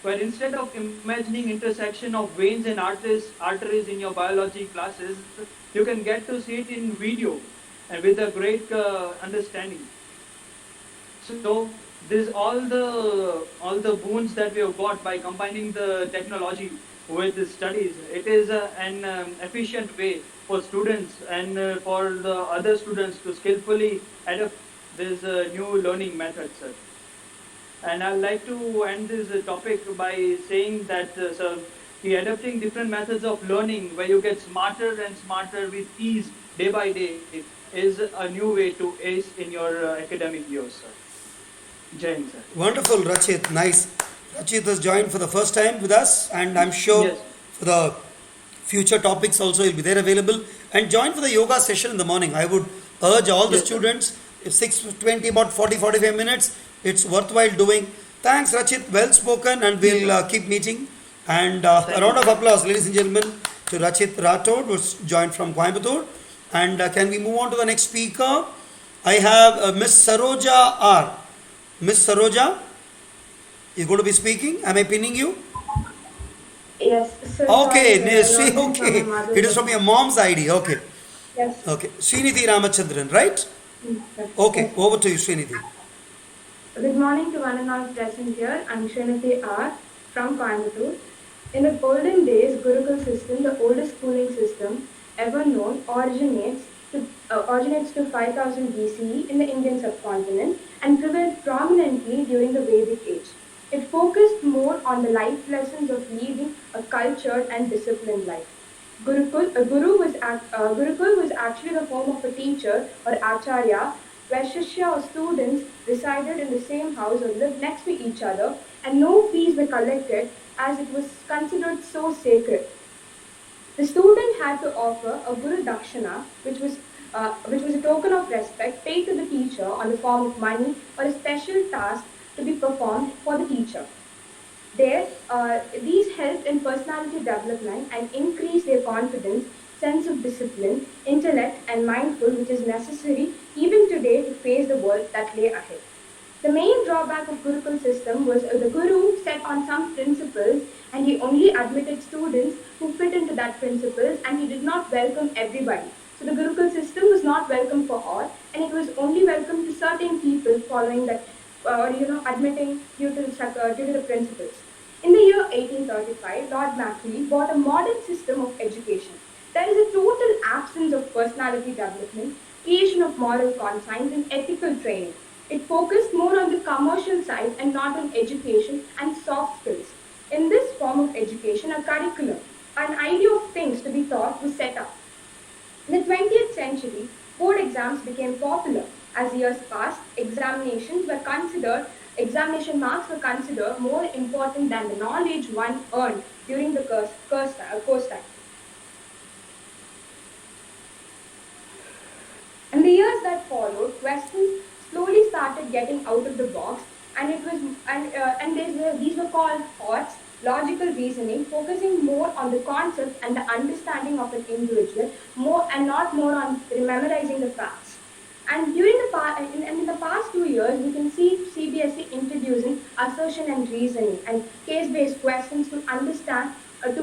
Where instead of imagining intersection of veins and arteries in your biology classes, you can get to see it in video and with a great understanding. So this all the boons that we have got by combining the technology with the studies. It is an efficient way for students and for the other students to skillfully adopt this new learning methods. And I'd like to end this topic by saying that sir, the adopting different methods of learning where you get smarter and smarter with ease day by day is a new way to ace in your academic years, sir. Jai Hind, sir. Wonderful, Rachit. Nice. Rachit has joined for the first time with us, and I'm sure Yes. for the future topics also he'll be there available. And join for the yoga session in the morning. I would urge all the Yes, sir. students, if 6:20, about 40-45 minutes, it's worthwhile doing. Thanks, Rachit. Well spoken, and we'll keep meeting. And a round of applause, ladies and gentlemen, to Rachit Rathod, who's joined from Coimbatore. And can we move on to the next speaker? I have Miss Saroja R. Miss Saroja, you're going to be speaking. Am I pinning you? Yes, sir. Okay, sorry, okay. from my It is from your mom's ID. Okay. Yes. Okay. Srinithi Ramachandran, right? Yes. Okay. Over to you, Srinithi. Good morning to one and all present here. I'm Srinathi R. from Coimbatore. In the olden days, Gurukul system, the oldest schooling system ever known, originates to 5000 BCE in the Indian subcontinent and prevailed prominently during the Vedic age. It focused more on the life lessons of leading a cultured and disciplined life. Gurukul was actually the home of a teacher or acharya, where shishya or students resided in the same house or lived next to each other, and no fees were collected as it was considered so sacred. The student had to offer a guru dakshina, which was a token of respect paid to the teacher on the form of money or a special task to be performed for the teacher. These helped in personality development and increased their confidence, sense of discipline, intellect, and mindful, which is necessary even today to face the world that lay ahead. The main drawback of Gurukul system was the Guru set on some principles and he only admitted students who fit into that principles and he did not welcome everybody. So the Gurukul system was not welcome for all and it was only welcome to certain people following that admitting due to the principles. In the year 1835, Lord Macaulay brought a modern system of education. There is a total absence of personality development, creation of moral conscience, and ethical training. It focused more on the commercial side and not on education and soft skills. In this form of education, a curriculum, an idea of things to be taught was set up. In the 20th century, board exams became popular. As years passed, examination marks were considered more important than the knowledge one earned during the course time. In the years that followed, questions slowly started getting out of the box, and these were called thoughts, logical reasoning, focusing more on the concept and the understanding of an individual, more and not more on memorizing the facts. And in the past 2 years, we can see CBSE introducing assertion and reasoning and case-based questions to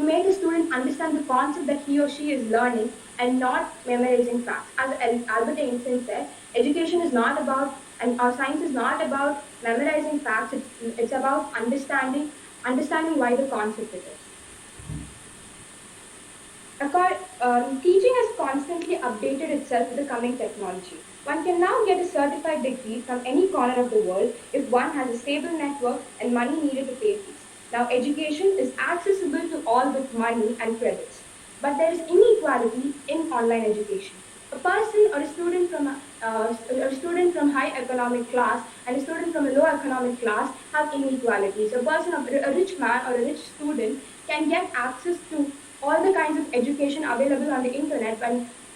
make a student understand the concept that he or she is learning and not memorizing facts. As Albert Einstein said, education is not about, and our science is not about memorizing facts, it's about understanding why the concept it is. Teaching has constantly updated itself with the coming technology. One can now get a certified degree from any corner of the world if one has a stable network and money needed to pay fees. Now, education is accessible to all with money and credits. But there is inequality in online education. A person or a student from high economic class and a student from a low economic class have inequalities. A rich man or a rich student can get access to all the kinds of education available on the internet,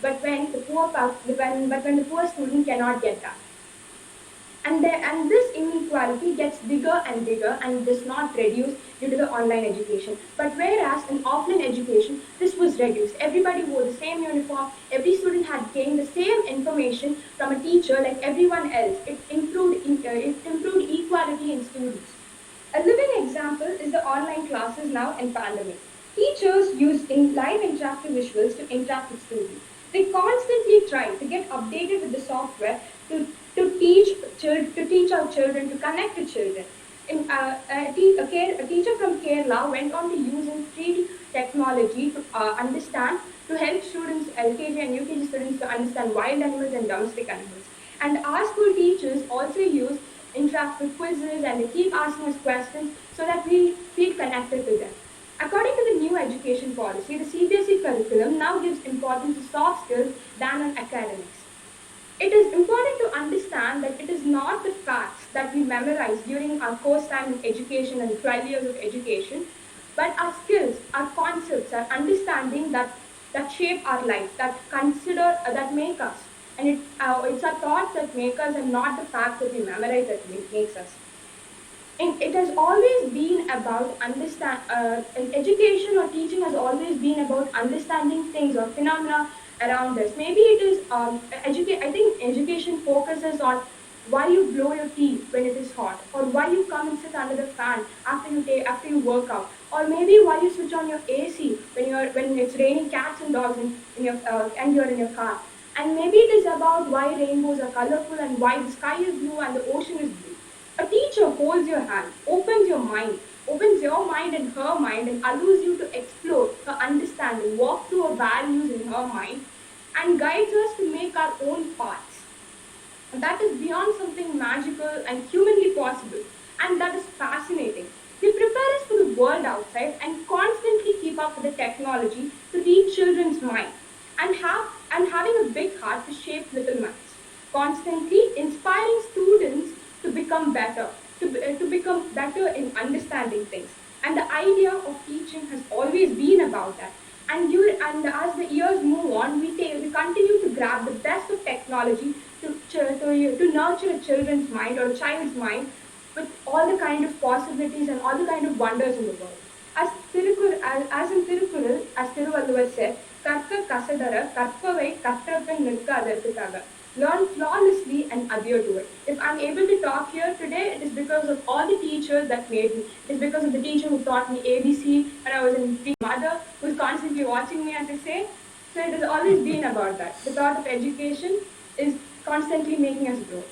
but when the poor student cannot get that. And this inequality gets bigger and bigger and does not reduce due to the online education. But whereas in offline education, this was reduced. Everybody wore the same uniform. Every student had gained the same information from a teacher like everyone else. It improved equality in students. A living example is the online classes now in pandemic. Teachers use live interactive visuals to interact with students. They constantly try to get updated with the software to teach our children, to connect to children. A teacher from Kerala went on to using 3D technology to help students, LKG and UKG students, to understand wild animals and domestic animals. And our school teachers also use interactive quizzes and they keep asking us questions so that we feel connected to them. According to the new education policy, the CBSE curriculum now gives importance to soft skills than on academics. It is important to understand that it is not the facts that we memorize during our course time in education and 12 years of education, but our skills, our concepts, our understanding that shape our life, that make us. And it's our thoughts that make us and not the facts that we memorize that makes us. And it has always been about education or teaching has always been about understanding things or phenomena around us. Maybe it is I think education focuses on why you blow your teeth when it is hot, or why you come and sit under the fan after you work out, or maybe why you switch on your AC when it's raining cats and dogs and you're in your car. And maybe it is about why rainbows are colorful and why the sky is blue and the ocean is blue. A teacher holds your hand, opens your mind and her mind, and allows you to explore her understanding, walk through her values in her mind, and guides us to make our own paths. And that is beyond something magical and humanly possible, and that is fascinating. They prepare us for the world outside and constantly keep up with the technology to teach children children's mind and having a big heart to shape little minds, constantly inspiring students to become better, to become better in understanding things. And the idea of teaching has always been about that. And as the years move on, we continue to grab the best of technology to nurture a children's mind or a child's mind with all the kind of possibilities and all the kind of wonders in the world. As in Tirupurul, as Tiruvalluvar said, Karka Kasadara, Karpavai, Katrapan Nirka Adarthikaga. Learn flawlessly and adhere to it. If I'm able to talk here today, it is because of all the teachers that made me. It is because of the teacher who taught me ABC when I was in mother, who's constantly watching me, as I say. So it has always been about that. The thought of education is constantly making us grow.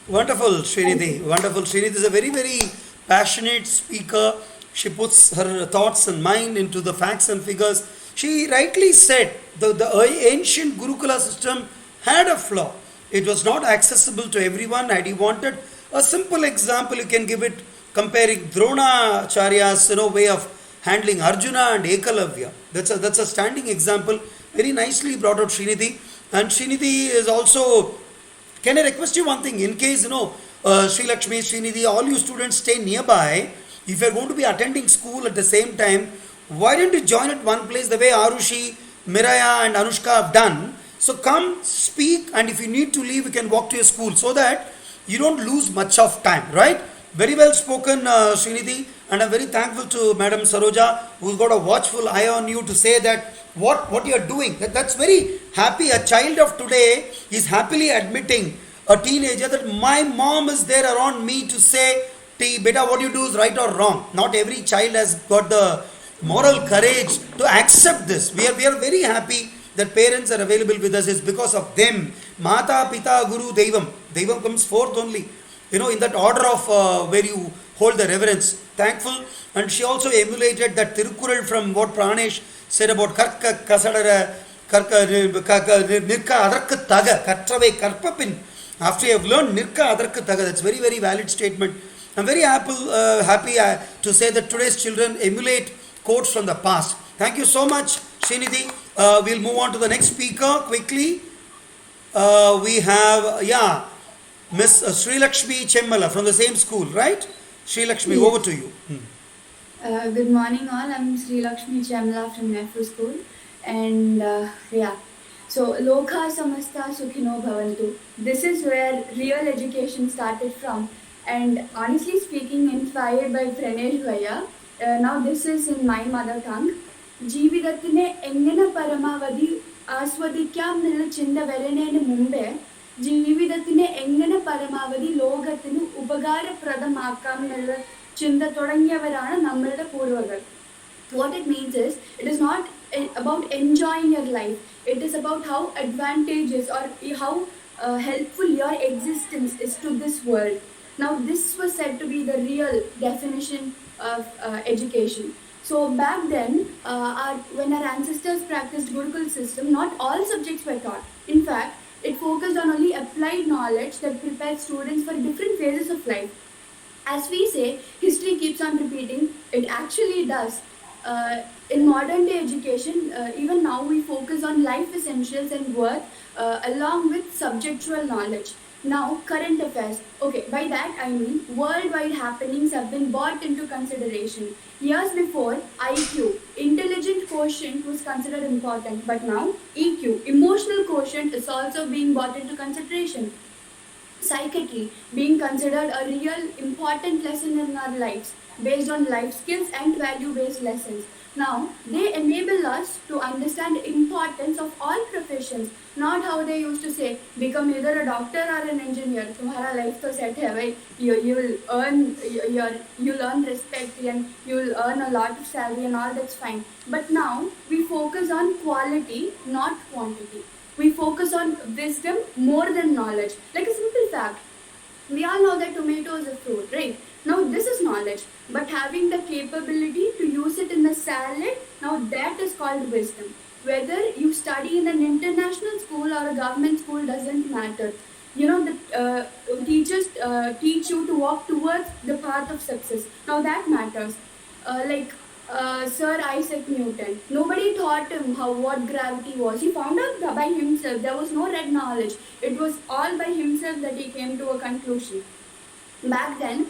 Wonderful, Srinidhi. Wonderful. Srinidhi is a very, very passionate speaker. She puts her thoughts and mind into the facts and figures. She rightly said the ancient Gurukula system had a flaw. It was not accessible to everyone, and he wanted a simple example. You can give it comparing Dronacharya's way of handling Arjuna and Ekalavya. That's a standing example. Very nicely brought out, Srinidhi. And Srinidhi is also. Can I request you one thing? In case Sri Lakshmi, Srinidhi, all you students stay nearby. If you are going to be attending school at the same time, why don't you join at one place the way Aarushi, Mireya and Anushka have done? So come, speak, and if you need to leave, you can walk to your school so that you don't lose much of time, right? Very well spoken, Srinidhi, and I'm very thankful to Madam Saroja, who's got a watchful eye on you to say that what you are doing. That's very happy. A child of today is happily admitting, a teenager, that my mom is there around me to say, beta, what you do is right or wrong. Not every child has got the moral courage to accept this. We are very happy that parents are available with us. Is because of them. Mata, Pita, Guru, Devam. Devam comes fourth only. In that order of where you hold the reverence. Thankful. And she also emulated that Tirukural from what Pranesh said about Karka Kasadara, Nirka Adarka Taga, Katrave Karpapin. After you have learned Nirka Adarka Taga, that's very, very valid statement. I'm very happy to say that today's children emulate quotes from the past. Thank you so much, Srinidhi. We'll move on to the next speaker quickly. We have, Miss Sri Lakshmi Chemmala from the same school, right? Sri Lakshmi, yes. Over to you. Good morning all. I'm Sri Lakshmi Chemmala from FO school. And so Lokha Samasta Sukhino Bhavantu. This is where real education started from. And honestly speaking, inspired by Pranesh Bhaiya, now this is in my mother tongue. ജീവിതത്തിനെ എങ്ങനെ പരമാവധി ആസ്വദിക്കാം എന്നുള്ള ചിന്ത വരുന്നതിന് മുമ്പേ ജീവിതത്തിനെ എങ്ങനെ പരമാവധി ലോകത്തിന് ഉപകാരപ്രദമാക്കാം എന്നുള്ള ചിന്ത തുടങ്ങിയവരാണ് നമ്മളുടെ പൂർവ്വകൾ. What it means is, it is not about enjoying your life. It is about how advantageous or how helpful your existence is to this world. Now, this was said to be the real definition of education. So back then, when our ancestors practiced Gurukul system, not all subjects were taught. In fact, it focused on only applied knowledge that prepared students for different phases of life. As we say, history keeps on repeating. It actually does. In modern day education, even now we focus on life essentials and worth along with subjectual knowledge. Now, current affairs. Okay, by that I mean worldwide happenings have been brought into consideration. Years before, IQ, intelligent quotient, was considered important, but now EQ, emotional quotient, is also being brought into consideration. Psychiatry, being considered a real important lesson in our lives, based on life skills and value-based lessons. Now, they enable us to understand the importance of all professions, not how they used to say, become either a doctor or an engineer. Tumhara life to set hai, bhai. You'll earn respect and you'll earn a lot of salary and all, that's fine. But now, we focus on quality, not quantity. We focus on wisdom more than knowledge. Like a simple fact, we all know that tomato is a fruit, right? Now this is knowledge, but having the capability to use it in a salad, now that is called wisdom. Whether you study in an international school or a government school doesn't matter. The teachers teach you to walk towards the path of success. Now that matters. Like Sir Isaac Newton. Nobody taught him what gravity was. He found out by himself. There was no read knowledge. It was all by himself that he came to a conclusion. Back then,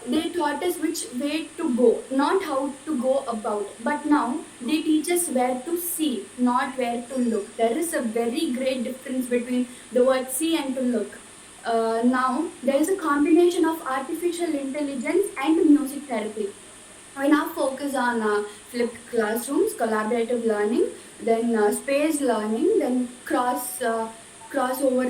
they taught us which way to go, not how to go about. But now, they teach us where to see, not where to look. There is a very great difference between the word see and to look. Now, there is a combination of artificial intelligence and music therapy. We now focus on flipped classrooms, collaborative learning, then spaced learning, then crossover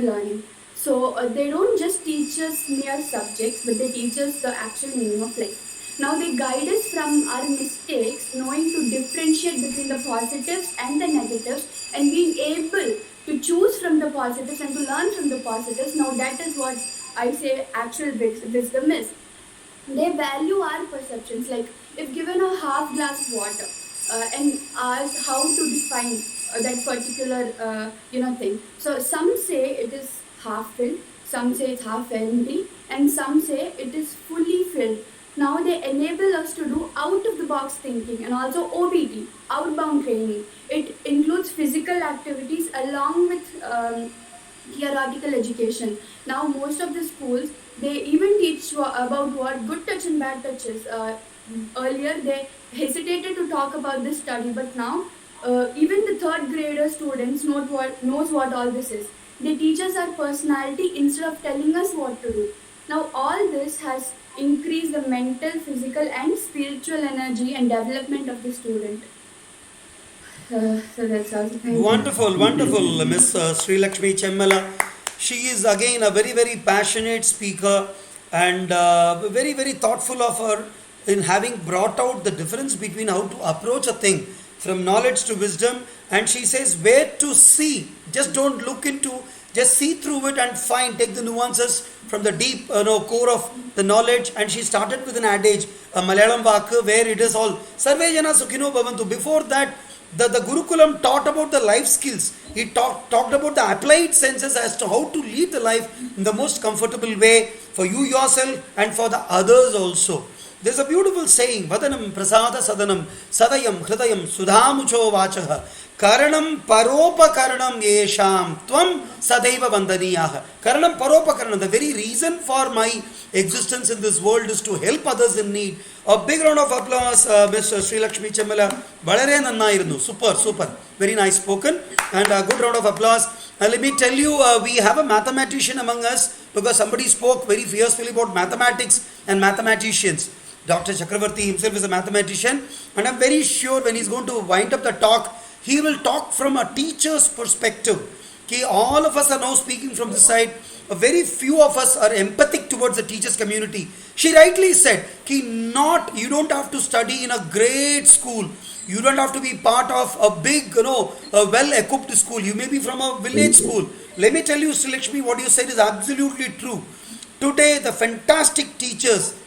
learning. So they don't just teach us mere subjects, but they teach us the actual meaning of life. Now they guide us from our mistakes, knowing to differentiate between the positives and the negatives, and being able to choose from the positives and to learn from the positives. Now that is what I say actual wisdom is. They value our perceptions. Like if given a half glass of water and asked how to define that particular thing. So some say it is half filled, some say it's half empty, and some say it is fully filled. Now they enable us to do out of the box thinking and also OBT, outbound training. It includes physical activities along with theoretical education. Now most of the schools, they even teach about what good touch and bad touch is. Earlier they hesitated to talk about this study, but now even the third grader students knows what all this is. They teach us our personality instead of telling us what to do. Now all this has increased the mental, physical and spiritual energy and development of the student. So that's all. Wonderful, wonderful, Miss Sri Lakshmi Chemmala. She is again a very, very passionate speaker and very, very thoughtful of her in having brought out the difference between how to approach a thing from knowledge to wisdom. And she says where to see, just don't look into, just see through it and take the nuances from the deep core of the knowledge. And she started with an adage, a Malayalam Vaku, where it is all Sarve Jana Sukhino Bhavantu. Before that, the Gurukulam taught about the life skills. It talked about the applied senses as to how to lead the life in the most comfortable way for you yourself and for the others also. There's a beautiful saying, Vadanam prasada sadanam sadayam hridayam sudhamucho vachaha karanam paropa yesham tvam sadaiva vandaniyaha. Karanam paropa. The very reason for my existence in this world is to help others in need. A big round of applause, Mr. Sri Lakshmi Chemmala. Valare nannayirunnu. Super. Very nice spoken. And a good round of applause. Let me tell you, we have a mathematician among us because somebody spoke very fiercely about mathematics and mathematicians. Dr. Chakravarti himself is a mathematician, and I'm very sure when he's going to wind up the talk, he will talk from a teacher's perspective. Okay, all of us are now speaking from this side. Very few of us are empathic towards the teachers community. She rightly said, you don't have to study in a great school. You don't have to be part of a big, a well-equipped school. You may be from a village school. Let me tell you, Sri Lakshmi, what you said is absolutely true. Today, the fantastic teachers,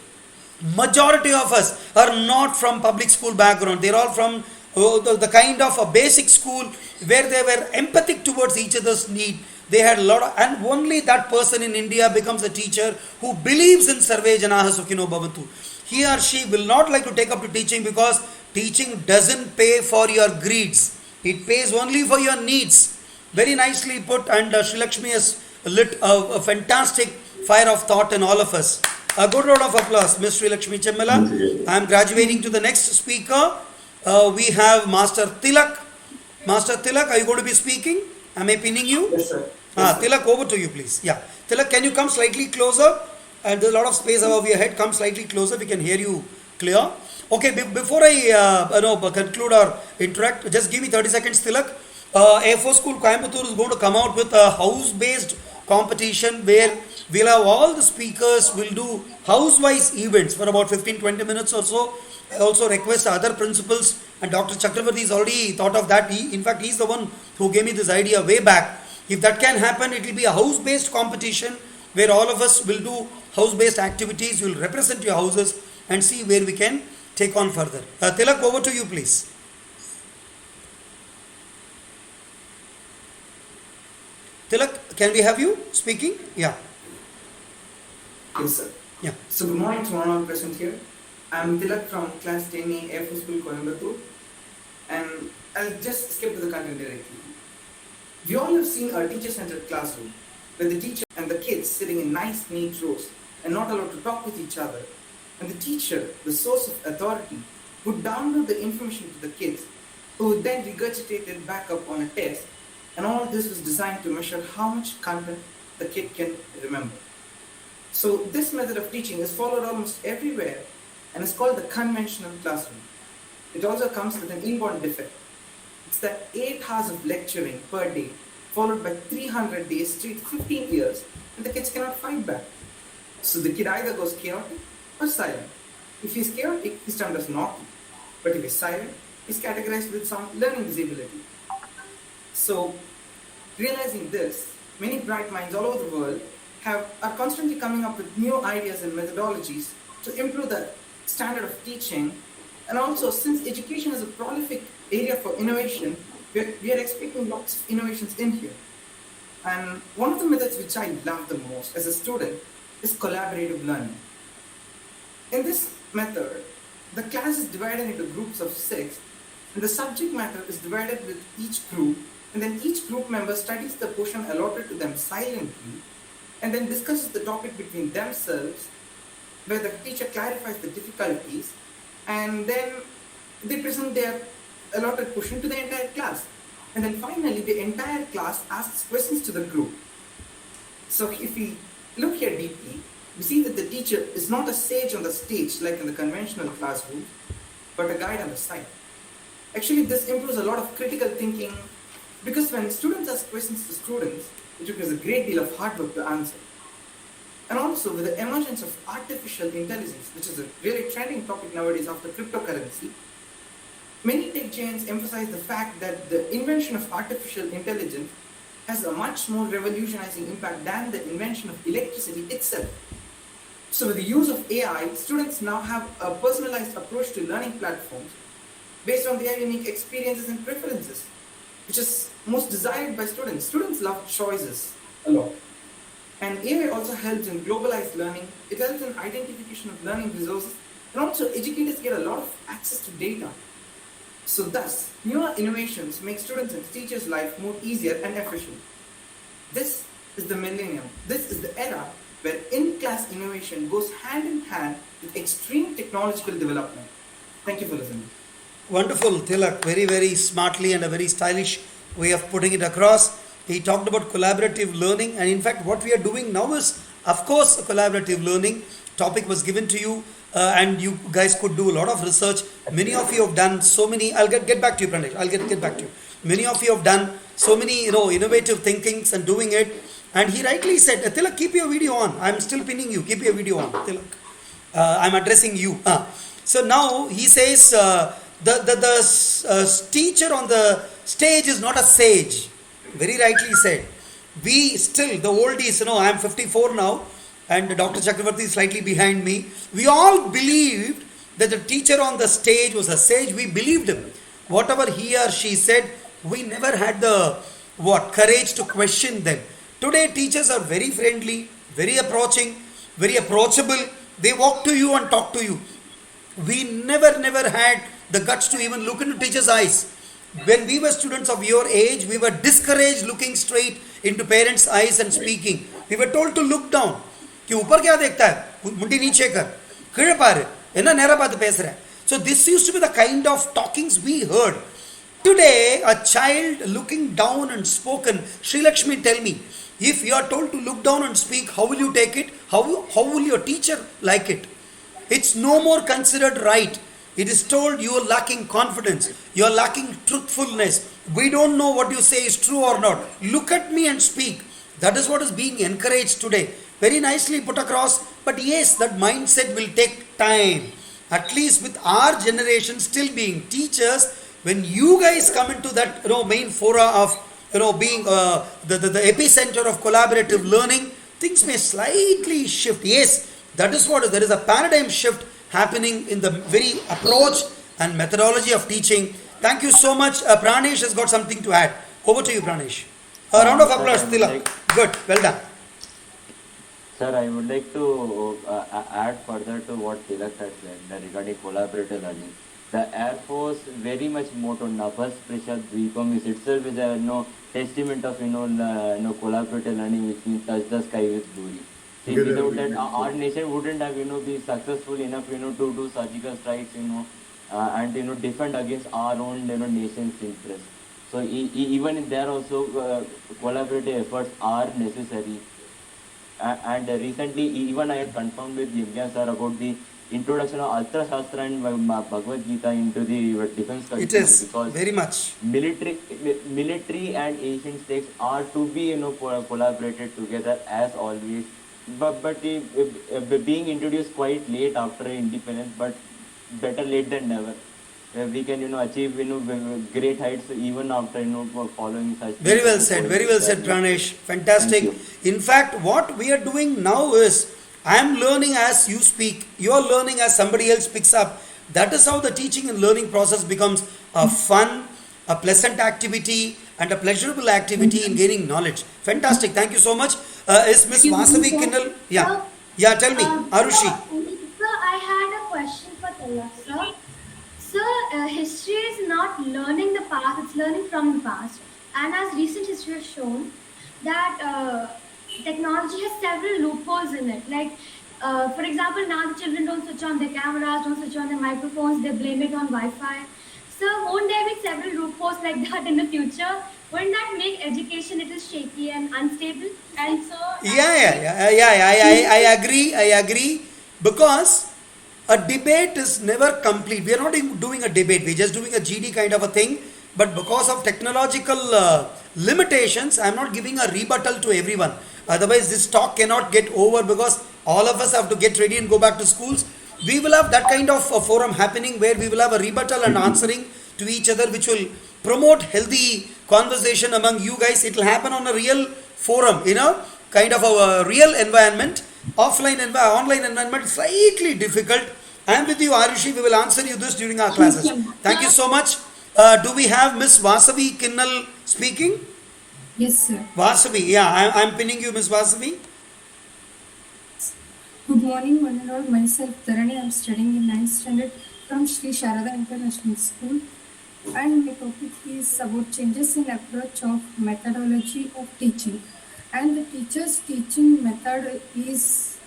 majority of us are not from public school background. They're all from the kind of a basic school where they were empathic towards each other's need. They had a lot of, and only that person in India becomes a teacher who believes in Sarve Janaha Sukhino Bhavantu. He or she will not like to take up to teaching because teaching doesn't pay for your greeds. It pays only for your needs. Very nicely put, and Sri Lakshmi has lit a fantastic fire of thought in all of us. A good round of applause, Ms. Sri Lakshmi Chemmala. I am graduating to the next speaker. We have Master Tilak. Master Tilak, are you going to be speaking? Am I pinning you? Yes, sir. Tilak, over to you, please. Yeah. Tilak, can you come slightly closer? And there's a lot of space above your head. Come slightly closer. We can hear you clear. Okay, before I conclude or interact, just give me 30 seconds, Tilak. Air Force School Coimbatore is going to come out with a house-based competition where we'll have all the speakers will do house-wise events for about 15-20 minutes or so. I also request other principals, and Dr. Chakravarti has already thought of that. In fact, he's the one who gave me this idea way back. If that can happen, it will be a house-based competition where all of us will do house-based activities. We'll represent your houses and see where we can take on further. Tilak, over to you, please. Tilak, can we have you speaking? Yeah. Yes, sir. Yeah. So good morning to everyone present here. I'm Tilak from class 10A Air Force School, Coimbatore, and I'll just skip to the content directly. We all have seen a teacher-centered classroom, where the teacher and the kids sitting in nice, neat rows and not allowed to talk with each other, and the teacher, the source of authority, would download the information to the kids, who would then regurgitate it back up on a test, and all this was designed to measure how much content the kid can remember. So this method of teaching is followed almost everywhere and is called the conventional classroom. It also comes with an inborn defect. It's that 8 hours of lecturing per day, followed by 300 days straight 15 years, and the kids cannot fight back. So the kid either goes chaotic or silent. If he's chaotic, he's termed as naughty. But if he's silent, he's categorized with some learning disability. So, realizing this, many bright minds all over the world are constantly coming up with new ideas and methodologies to improve the standard of teaching. And also, since education is a prolific area for innovation, we are expecting lots of innovations in here. And one of the methods which I love the most as a student is collaborative learning. In this method, the class is divided into groups of 6, and the subject matter is divided with each group, and then each group member studies the portion allotted to them silently, and then discusses the topic between themselves, where the teacher clarifies the difficulties, and then they present their allotted portion to the entire class. And then finally, the entire class asks questions to the group. So if we look here deeply, we see that the teacher is not a sage on the stage like in the conventional classroom, but a guide on the side. Actually, this improves a lot of critical thinking, because when students ask questions to students, it requires a great deal of hard work to answer. And also, with the emergence of artificial intelligence, which is a really trending topic nowadays after cryptocurrency, many tech giants emphasize the fact that the invention of artificial intelligence has a much more revolutionizing impact than the invention of electricity itself. So with the use of AI, students now have a personalized approach to learning platforms based on their unique experiences and preferences, which is most desired by students. Students love choices a lot. And AI also helps in globalized learning. It helps in identification of learning resources, and also educators get a lot of access to data. So thus, newer innovations make students and teachers' life more easier and efficient. This is the millennium. This is the era where in-class innovation goes hand in hand with extreme technological development. Thank you for listening. Wonderful, Tilak. Very, very smartly and a very stylish way of putting it across. He talked about collaborative learning, and in fact, what we are doing now is, of course, a collaborative learning. Topic was given to you, and you guys could do a lot of research. Many of you have done so many. I'll get back to you, Pranesh. I'll get back to you. Many of you have done so many, innovative thinkings and doing it. And he rightly said, Tilak, keep your video on. I'm still pinning you. Keep your video on, Tilak. I'm addressing you. So now he says, the teacher on the stage is not a sage. Very rightly said. We still, the oldies, I am 54 now, and Dr. Chakravarti is slightly behind me. We all believed that the teacher on the stage was a sage. We believed him. Whatever he or she said, we never had the courage to question them. Today, teachers are very friendly, very approaching, very approachable. They walk to you and talk to you. We never had the guts to even look into teachers' eyes. When we were students of your age, we were discouraged looking straight into parents' eyes and speaking. We were told to look down. कि ऊपर क्या देखता है मुंडी नीचे कर खिड़े पार है ना नेरा बात पैस रहा है. So this used to be the kind of talkings we heard. Today, a child looking down and spoken, Sri Lakshmi, tell me, if you are told to look down and speak, how will you take it? How will your teacher like it? It's no more considered right. It is told you are lacking confidence, you are lacking truthfulness. We don't know what you say is true or not. Look at me and speak. That is what is being encouraged today. Very nicely put across. But yes, that mindset will take time. At least with our generation still being teachers, when you guys come into that main fora of being the epicenter of collaborative learning, things may slightly shift. Yes, that is what there is a paradigm shift happening in the very approach and methodology of teaching. Thank you so much. Pranesh has got something to add. Over to you, Pranesh. A round of applause, Tilak. Good, well done. Sir, I would like to add further to what Tilak had said that regarding collaborative learning. The Air Force very much motto Nabhas Prishad Dweepam is itself is a testament of collaborative learning, which means touch the sky with glory. See, without that, our nation wouldn't have be successful enough to do surgical strikes and defend against our own nation's interests. So even if there also collaborative efforts are necessary. And recently, even I had confirmed with Yagya sir about the introduction of Altra Shastra and Bhagavad Gita into the defense It curriculum, is because very much. military and Asian states are to be collaborated together as always, but being introduced quite late after independence, but better late than never. We can achieve great heights even after following such. Very well said. Very well said, Pranesh. Fantastic. In fact, what we are doing now is I am learning as you speak. You are learning as somebody else picks up. That is how the teaching and learning process becomes a fun, a pleasant activity, and a pleasurable activity in gaining knowledge. Fantastic. Thank you so much. Is Miss Vasavi Kinnal? Yeah. Yeah. Tell me, Aarushi. Sir, I had a question for Tilak, sir. Sir, history is not learning the past, it's learning from the past. And as recent history has shown, that technology has several loopholes in it. Like, for example, now the children don't switch on their cameras, don't switch on their microphones, they blame it on Wi-Fi. So won't there be several loopholes like that in the future? Wouldn't that make education a little shaky and unstable? And so... I agree. Because a debate is never complete. We are not even doing a debate. We're just doing a GD kind of a thing. But because of technological limitations, I'm not giving a rebuttal to everyone. Otherwise, this talk cannot get over because all of us have to get ready and go back to schools. We will have that kind of a forum happening where we will have a rebuttal and answering to each other, which will promote healthy conversation among you guys. It will happen on a real forum, kind of a real environment. Offline online environment, slightly difficult. I am with you, Aarushi. We will answer you this during our classes. Thank you so much. Do we have Miss Vasavi Kinnal speaking? Yes, sir. Vasavi, yeah, I'm pinning you, Miss Vasavi. Good morning, one and all. Myself, Dharini. I'm studying in 9th standard from Sri Sharada International School. And my topic is about changes in approach of methodology of teaching. And the teacher's teaching method is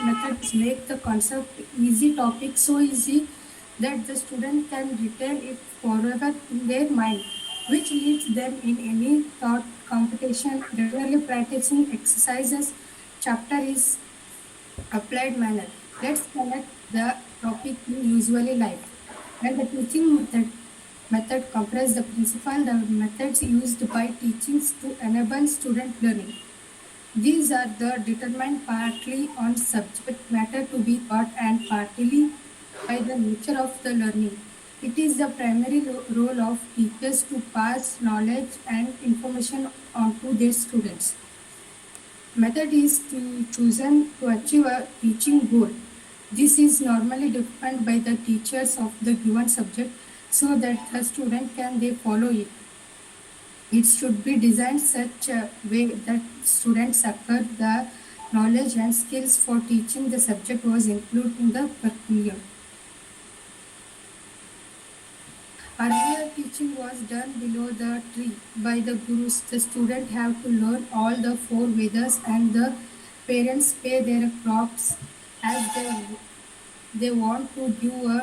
methods make the concept easy, topic so easy that the student can retain it forever in their mind, which leads them in any thought competition. Regularly practicing exercises chapter is applied manner. Let's connect the topic in usually life. And the teaching method comprises the principle, the methods used by teachings to enable student learning. These are determined partly on subject matter to be taught and partly by the nature of the learning. It is the primary role of teachers to pass knowledge and information on to their students. Method is chosen to achieve a teaching goal. This is normally defined by the teachers of the given subject so that the student can follow it. It should be designed such a way that students acquire the knowledge and skills for teaching the subject was included in the curriculum. Earlier teaching was done below the tree by the gurus. The student have to learn all the 4 Vedas and the parents pay their crops as they want to do.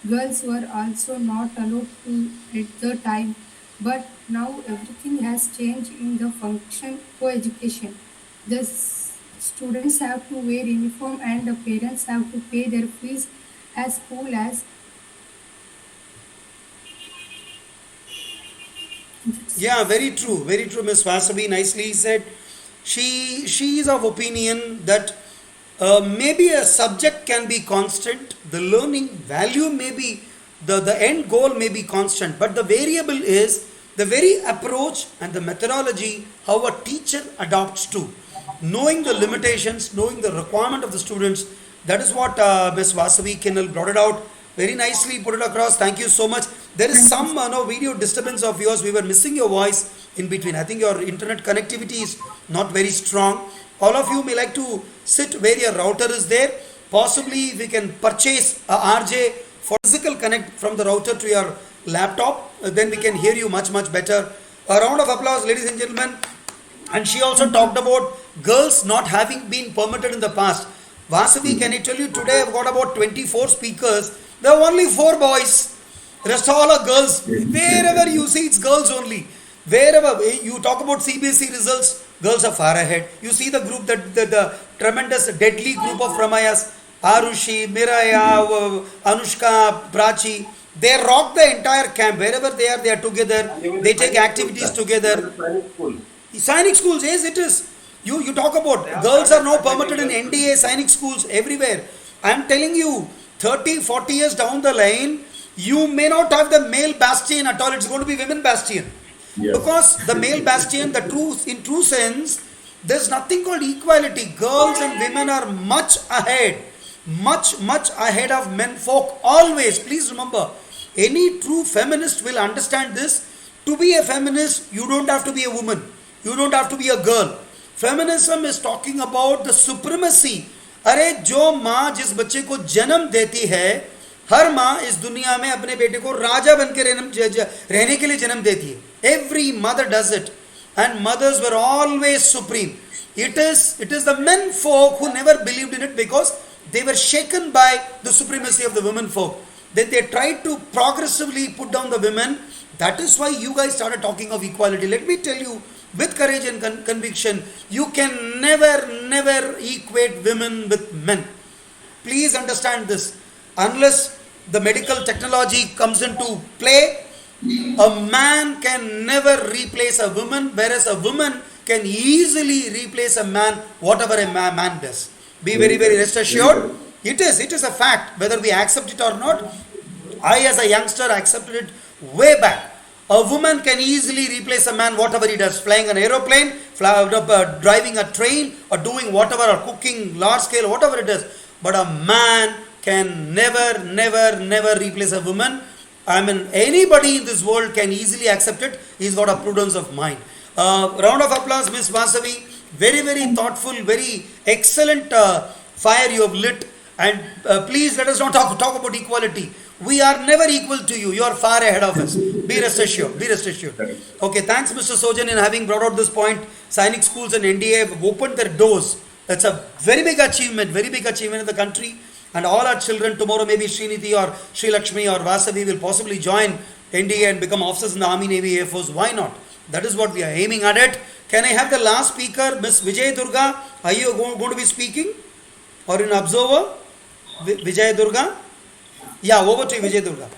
Girls were also not allowed to at the time, but now everything has changed in the function co-education. The students have to wear uniform and the parents have to pay their fees as cool as. Yeah, very true, Miss Vasavi. Nicely said. She is of opinion that maybe a subject can be constant, the learning value may be, the end goal may be constant, but the variable is the very approach and the methodology how a teacher adopts to. Knowing the limitations, knowing the requirement of the students, that is what Ms. Vasavi Kinnal brought it out Very nicely put it across. Thank you so much. There is some video disturbance of yours. We were missing your voice in between. I think your internet connectivity is not very strong. All of you may like to sit where your router is there. Possibly we can purchase a RJ for physical connect from the router to your laptop. Then we can hear you much better. A round of applause, ladies and gentlemen. And she also talked about girls not having been permitted in the past. Vasavi, can I tell you, today I've got about 24 speakers. There are only 4 boys. Rest all are girls. Wherever you see, it's girls only. Wherever you talk about CBSE results, girls are far ahead. You see the group, the tremendous, deadly group of PrAMaYaS, Aarushi, Mireya, Anushka, Prachi. They rock the entire camp. Wherever they are together. They take activities together. Sainik schools, yes, it is. You talk about girls are now permitted in NDA, Sainik schools everywhere. I am telling you, 30, 40 years down the line, you may not have the male bastion at all. It's going to be women bastion. Yes. Because the male bastion, in true sense, there's nothing called equality. Girls and women are much ahead of men folk always. Please remember, any true feminist will understand this. To be a feminist, you don't have to be a woman. You don't have to be a girl. Feminism is talking about the supremacy. अरे जो माँ जिस बच्चे को जन्म देती है, हर माँ इस दुनिया में अपने बेटे को राजा बन के रहने के लिए जन्म देती है. Every mother does it, and mothers were always supreme. It is the men folk who never believed in it because they were shaken by the supremacy of the women folk. Then they tried to progressively put down the women. That is why you guys started talking of equality. Let me tell you, with courage and conviction, you can never equate women with men. Please understand this. Unless the medical technology comes into play, a man can never replace a woman, whereas a woman can easily replace a man, whatever a man does. Be very rest assured. It is a fact, whether we accept it or not. I, as a youngster, accepted it way back. A woman can easily replace a man, whatever he does, flying an aeroplane, driving a train, or doing whatever, or cooking large scale, whatever it is. But a man can never replace a woman. I mean, anybody in this world can easily accept it. He's got a prudence of mind. Round of applause, Miss Vasavi. Very thoughtful, very excellent fire you have lit. And please let us not talk about equality. We are never equal to you. You are far ahead of us. Be rest assured. Okay, thanks Mr. Sojan in having brought out this point. Sainik schools and NDA have opened their doors. That's a very big achievement in the country. And all our children, tomorrow maybe Srinidhi or Sri Lakshmi or Vasavi will possibly join NDA and become officers in the Army, Navy, Air Force. Why not? That is what we are aiming at it. Can I have the last speaker, Miss Vijay Durga? Are you going to be speaking? Or in observer? Vijay Durga? Yeah, over to you, Vijay Durga.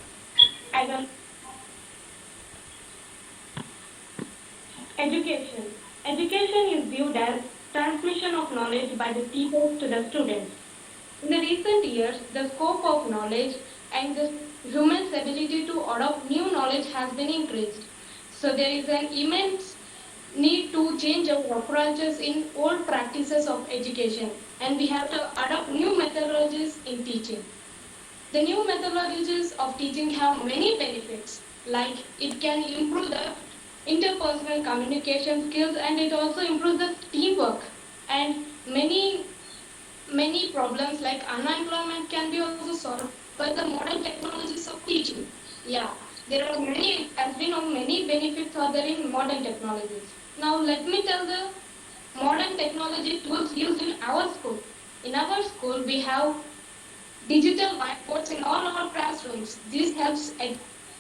Education. Education is viewed as transmission of knowledge by the teachers to the students. In the recent years, the scope of knowledge and the human's ability to adopt new knowledge has been increased. So there is an immense need to change our approaches in old practices of education, and we have to adopt new methodologies in teaching. The new methodologies of teaching have many benefits, like it can improve the interpersonal communication skills, and it also improves the teamwork, and many problems like unemployment can be also solved by the modern technologies of teaching. Yeah, there are many, as we know, many benefits are there in modern technologies. Now let me tell the modern technology tools used in our school. In our school, we have digital whiteboards in all our classrooms. This helps in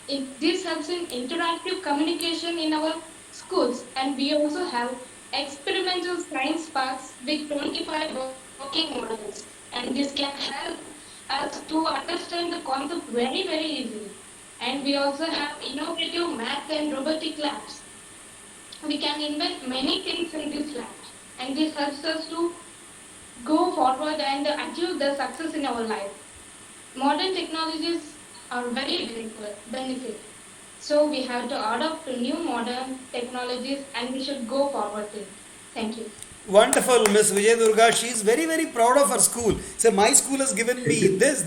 interactive communication in our schools, and we also have experimental science parks with 25 working models, and this can help us to understand the concept very easily. And we also have innovative math and robotic labs. We can invent many things in these labs, and this helps us to go forward and achieve the success in our life. Modern technologies are very benefit. So we have to adopt to new modern technologies, and we should go forward with it. Thank you. Wonderful, Miss Vijay Durga. She is very proud of her school. So my school has given me this.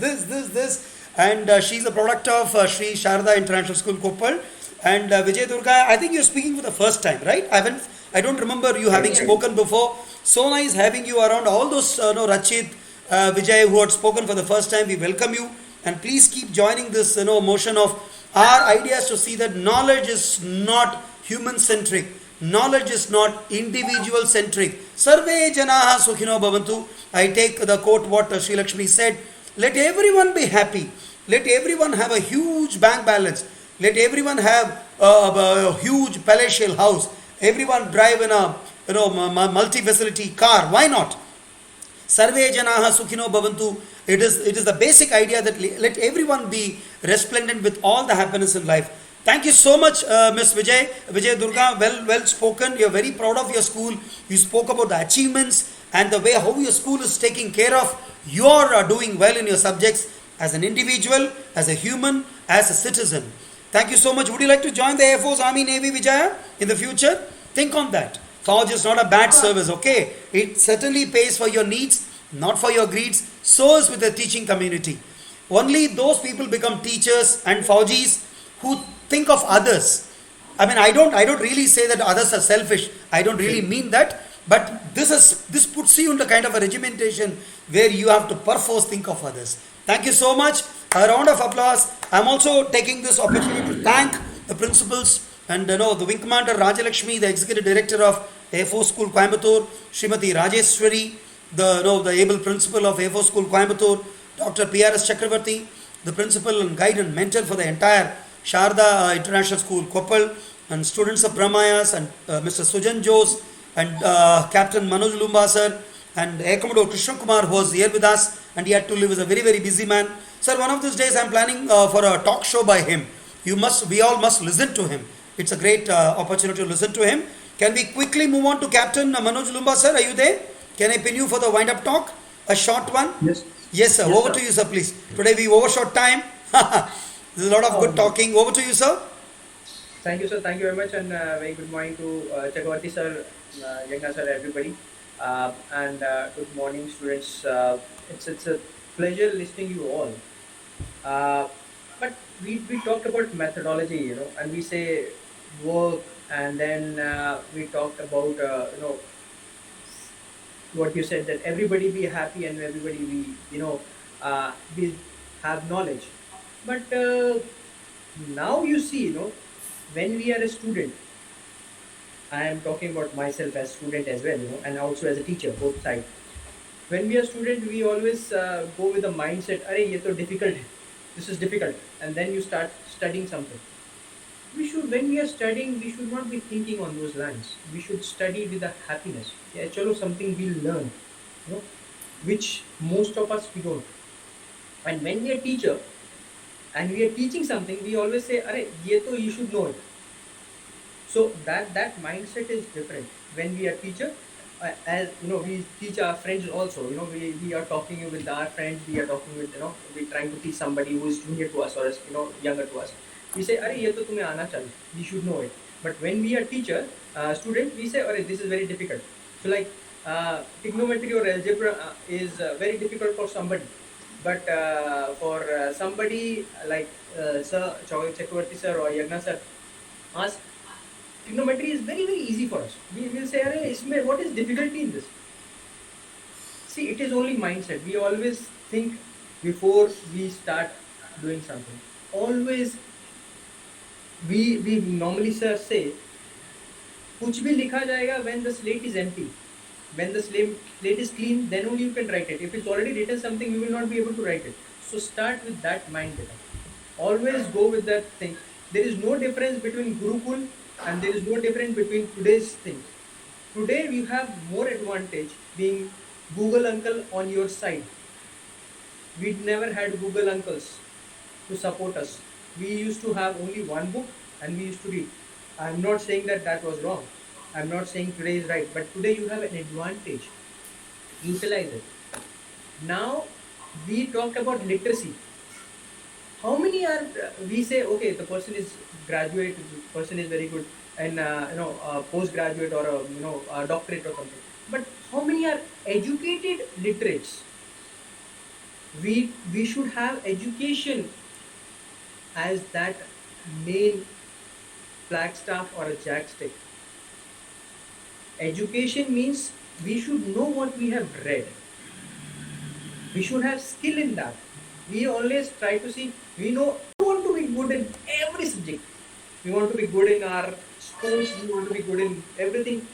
and she's a product of Sri Sharda International School, Koppal. And Vijay Durga, I think you're speaking for the first time, right? I don't remember you having spoken before. So nice having you around. All those, Rachit, Vijay, who had spoken for the first time, we welcome you. And please keep joining this, motion of our ideas to see that knowledge is not human centric. Knowledge is not individual centric. Sarve janaha sukhino bhavantu. I take the quote what Sri Lakshmi said. Let everyone be happy. Let everyone have a huge bank balance. Let everyone have a huge palatial house. Everyone drive in a multi-facility car. Why not? Sarve janaha sukhino bhavantu. It is the basic idea that let everyone be resplendent with all the happiness in life. Thank you so much, Miss Vijay Durga. Well spoken. You're very proud of your school. You spoke about the achievements and the way how your school is taking care of. You're doing well in your subjects as an individual, as a human, as a citizen. Thank you so much. Would you like to join the Air Force, Army, Navy, Vijaya in the future? Think on that. Forge is not a bad service, okay? It certainly pays for your needs, not for your greeds. So is with the teaching community. Only those people become teachers and Fauji's who think of others. I mean, I don't really say that others are selfish. I don't really mean that. But this puts you into kind of a regimentation where you have to perforce think of others. Thank you so much. A round of applause. I'm also taking this opportunity to thank the principals and the Wing Commander Rajalakshmi, the Executive Director of Air Force School Coimbatore, Srimati Rajeshwari, the able principal of Air Force School Coimbatore, Dr. PRS Chakravarti, the principal and guide and mentor for the entire Sharda International School Koppal, and students of PrAMaYaS and Mr. Sujan Jose and Captain Manoj Lumba sir and Air Commodore Krishna Kumar, who was here with us and he had to leave as a very, very busy man. Sir, one of these days I am planning for a talk show by him. We all must listen to him. It's a great opportunity to listen to him. Can we quickly move on to Captain Manoj Lumba sir? Are you there? Can I pin you for the wind-up talk? A short one? Yes. Yes, sir. Yes, over sir. to you, sir, please. Today we overshot time. There's a lot of good talking. Over to you, sir. Thank you, sir. Thank you very much, and very good morning to Chakravarti sir, Jagannath sir, everybody, and good morning, students. It's a pleasure listening to you all. But we talked about methodology, and we say work, and then we talked about what you said, that everybody be happy and everybody be be have knowledge. But now you see, when we are a student, I am talking about myself as student as well, and also as a teacher, both sides. When we are student, we always go with the mindset, "Arey, ye to difficult hai. This is difficult," and then you start studying something. When we are studying, we should not be thinking on those lines. We should study with a happiness. Yeah, chalo, something we'll learn, which most of us we don't. And when we are teacher and we are teaching something, we always say, "Arey, ye to you should know it." So that mindset is different. When we are teacher, as we teach our friends also. We are talking with our friends. We are talking with we're trying to teach somebody who is junior to us or is younger to us. We say, "Arey, ye to tumhe aana chahiye. You should know it." But when we are teacher, student, we say, "Arey, this is very difficult." So like trigonometry or algebra is very difficult for somebody. But for somebody like Sir Chakravarti sir or Yagna sir, us, trigonometry is very, very easy for us. We will say, "Arey, what is difficulty in this?" See, it is only mindset. We always think before we start doing something. Always, we normally sir say, "Kuch bhi likha jayega when the slate is empty." When the slate is clean, then only you can write it. If it's already written something, you will not be able to write it. So start with that mindset. Always go with that thing. There is no difference between Gurukul and there is no difference between today's thing. Today we have more advantage being Google uncle on your side. We never had Google uncles to support us. We used to have only one book and we used to read. I'm not saying that was wrong. I'm not saying today is right, but today you have an advantage. Utilize it. Now we talked about literacy. How many are we say, okay, the person is graduate, the person is very good, and postgraduate or a doctorate or something. But how many are educated literates? We should have education as that main flagstaff or a jackstick. Education means we should know what we have read. We should have skill in that. We always try to see, we want to be good in every subject. We want to be good in our sports, we want to be good in everything.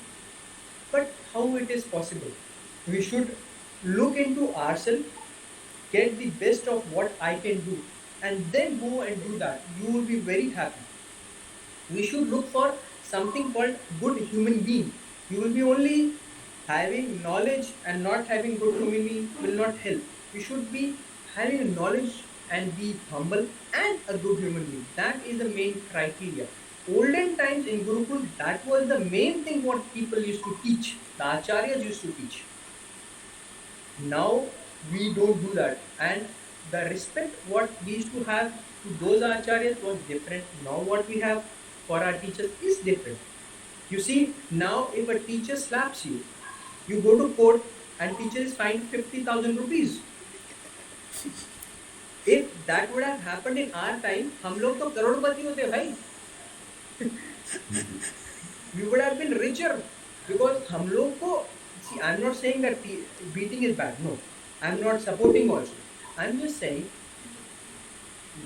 But how it is possible? We should look into ourselves, get the best of what I can do, and then go and do that. You will be very happy. We should look for something called good human being. You will be only having knowledge and not having good human being will not help. You should be having knowledge and be humble and a good human being. That is the main criteria. Olden times in Gurukul, that was the main thing what people used to teach. The acharyas used to teach. Now we don't do that, and the respect what we used to have to those acharyas was different. Now what we have for our teachers is different. You see, now if a teacher slaps you, you go to court and teacher is fined 50,000 rupees. If that would have happened in our time, हम लोग तो करोड़पति होते भाई. We would have been richer because हम लोग को, see, I'm not saying that beating is bad. No, I'm not supporting also. I'm just saying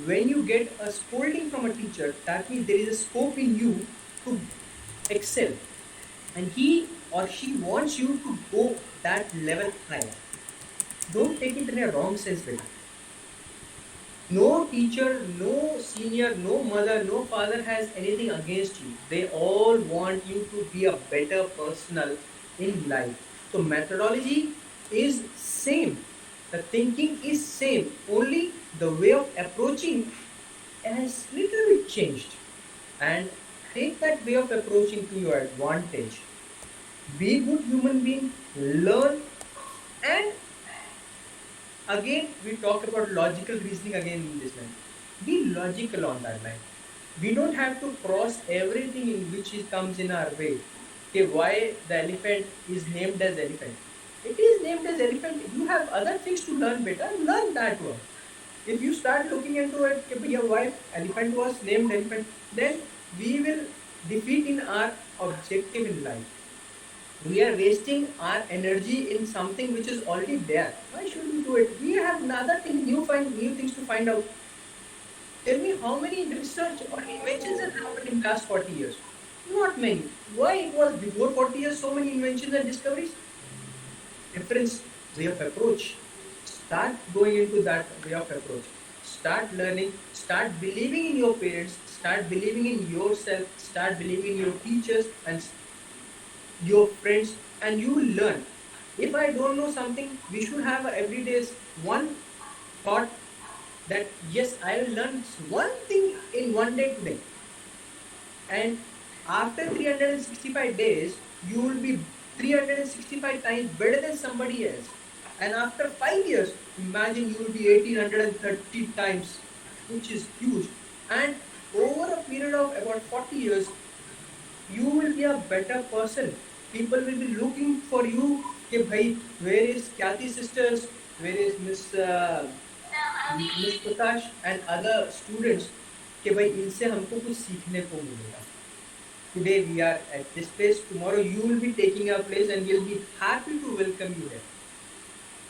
when you get a scolding from a teacher, that means there is a scope in you to excel, and he or she wants you to go that level higher. Don't take it in a wrong sense, beta. No teacher, no senior, no mother, no father has anything against you. They all want you to be a better personal in life. So methodology is same. The thinking is same. Only the way of approaching has little bit changed. And take that way of approaching to your advantage. Be a good human being, learn, and again we talk about logical reasoning again in this line. Be logical on that line. We don't have to cross everything in which it comes in our way. Okay, why the elephant is named as elephant? It is named as elephant. You have other things to learn better. Learn that one. If you start looking into it, why elephant was named elephant, then we will defeat in our objective in life. We are wasting our energy in something which is already there. Why should we do it? We have another thing, new things to find out. Tell me how many research or inventions have happened in last 40 years? Not many. Why it was before 40 years so many inventions and discoveries? Difference, way of approach. Start going into that way of approach. Start learning, start believing in your parents, start believing in yourself, start believing in your teachers and your friends, and you will learn. If I don't know something, we should have every day one thought that yes, I will learn one thing in one day today. And after 365 days, you will be 365 times better than somebody else. And after 5 years, imagine you will be 1830 times, which is huge. And over a period of about 40 years, you will be a better person. People will be looking for you. Hey, bhai, where is Khyatika sisters? Where is Miss Prakash and other students? कि भाई इनसे हमको कुछ सीखने को मिलेगा. Today we are at this place. Tomorrow you will be taking our place, and we'll be happy to welcome you here.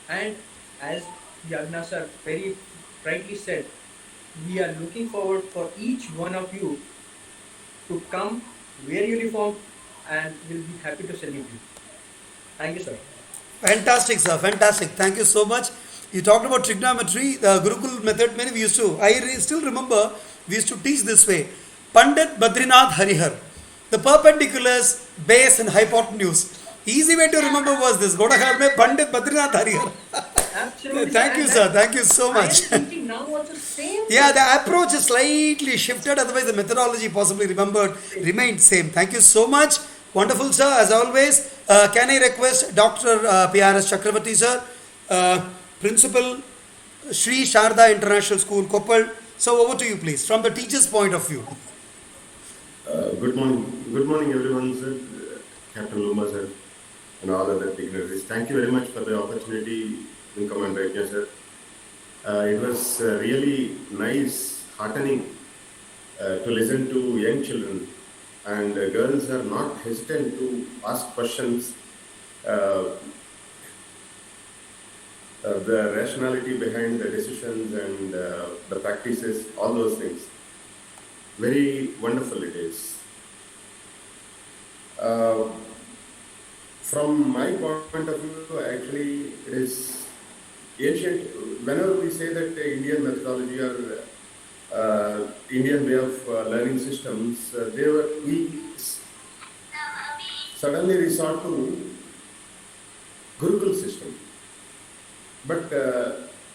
And as Jagannath sir very rightly said, we are looking forward for each one of you to come, wear uniform, and we'll be happy to salute you. Thank you, sir. Fantastic, sir. Fantastic. Thank you so much. You talked about trigonometry, the Gurukul method. Many we used to. Still remember we used to teach this way. Pandit Badrinath Harihar. The perpendiculars, base, and hypotenuse. Easy way to remember was this. Godakar mein Pandit Badrinath Harihar. Absolutely. Thank you, sir. Thank you so much. I am teaching now also same. Yeah, the approach is slightly shifted. Otherwise, the methodology possibly remained same. Thank you so much. Wonderful, sir. As always, can I request Dr. PRS Chakravarti, sir, Principal, Sri Sharda International School, Koppal. So over to you, please, from the teacher's point of view. Good morning, everyone, sir. Captain Luma, sir, and all other dignitaries. Thank you very much for the opportunity in Command Right, sir. It was really nice, heartening to listen to young children, and girls are not hesitant to ask questions. Uh, the rationality behind the decisions and the practices, all those things. Very wonderful it is. Uh, from my point of view, actually, it is ancient. Whenever we say that Indian methodology or Indian way of learning systems, we suddenly resort to Gurukul system. But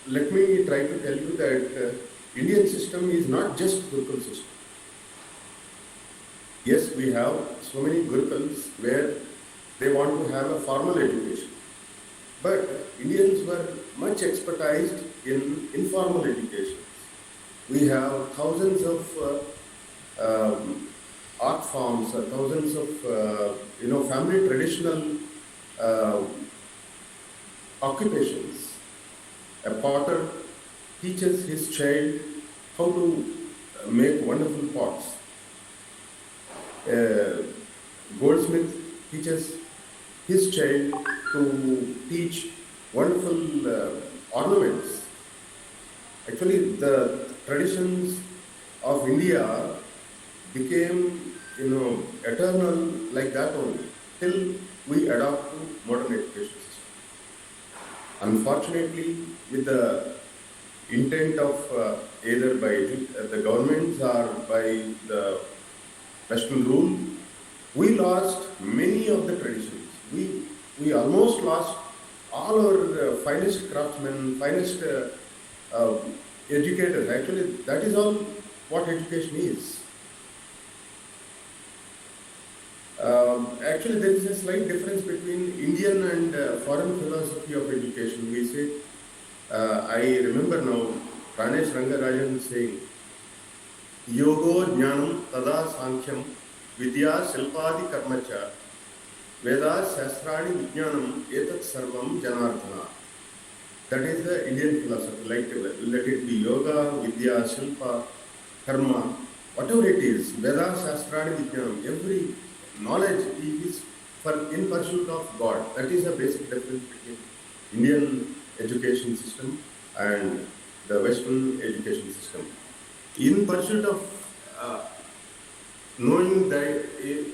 let me try to tell you that Indian system is not just Gurukul system. Yes, we have so many Gurukuls where they want to have a formal education. But Indians were much expertised in informal education. We have thousands of art forms, thousands of family traditional occupations. A potter teaches his child how to make wonderful pots. A goldsmith teaches his child to teach wonderful ornaments. Actually, the traditions of India became, eternal like that only, till we adopt to modern education system. Unfortunately, with the intent of either by the governments or by the Western rule, we lost many of the traditions. We almost lost all our finest craftsmen, finest educators. Actually, that is all what education is. Actually, there is a slight difference between Indian and foreign philosophy of education. We say, I remember now, Pranesh Rangarajan saying, Yogo Jnanam Tada Sankhyam Vidya Silpadi Karmacha Veda Shastrani Vijnanam Etat Sarvam Janardhana. That is the Indian philosophy. Like, let it be yoga, vidya, shilpa, karma, whatever it is, Veda Shastrani Vijnanam, every knowledge is in pursuit of God. That is the basic difference between Indian education system and the Western education system. In pursuit of knowing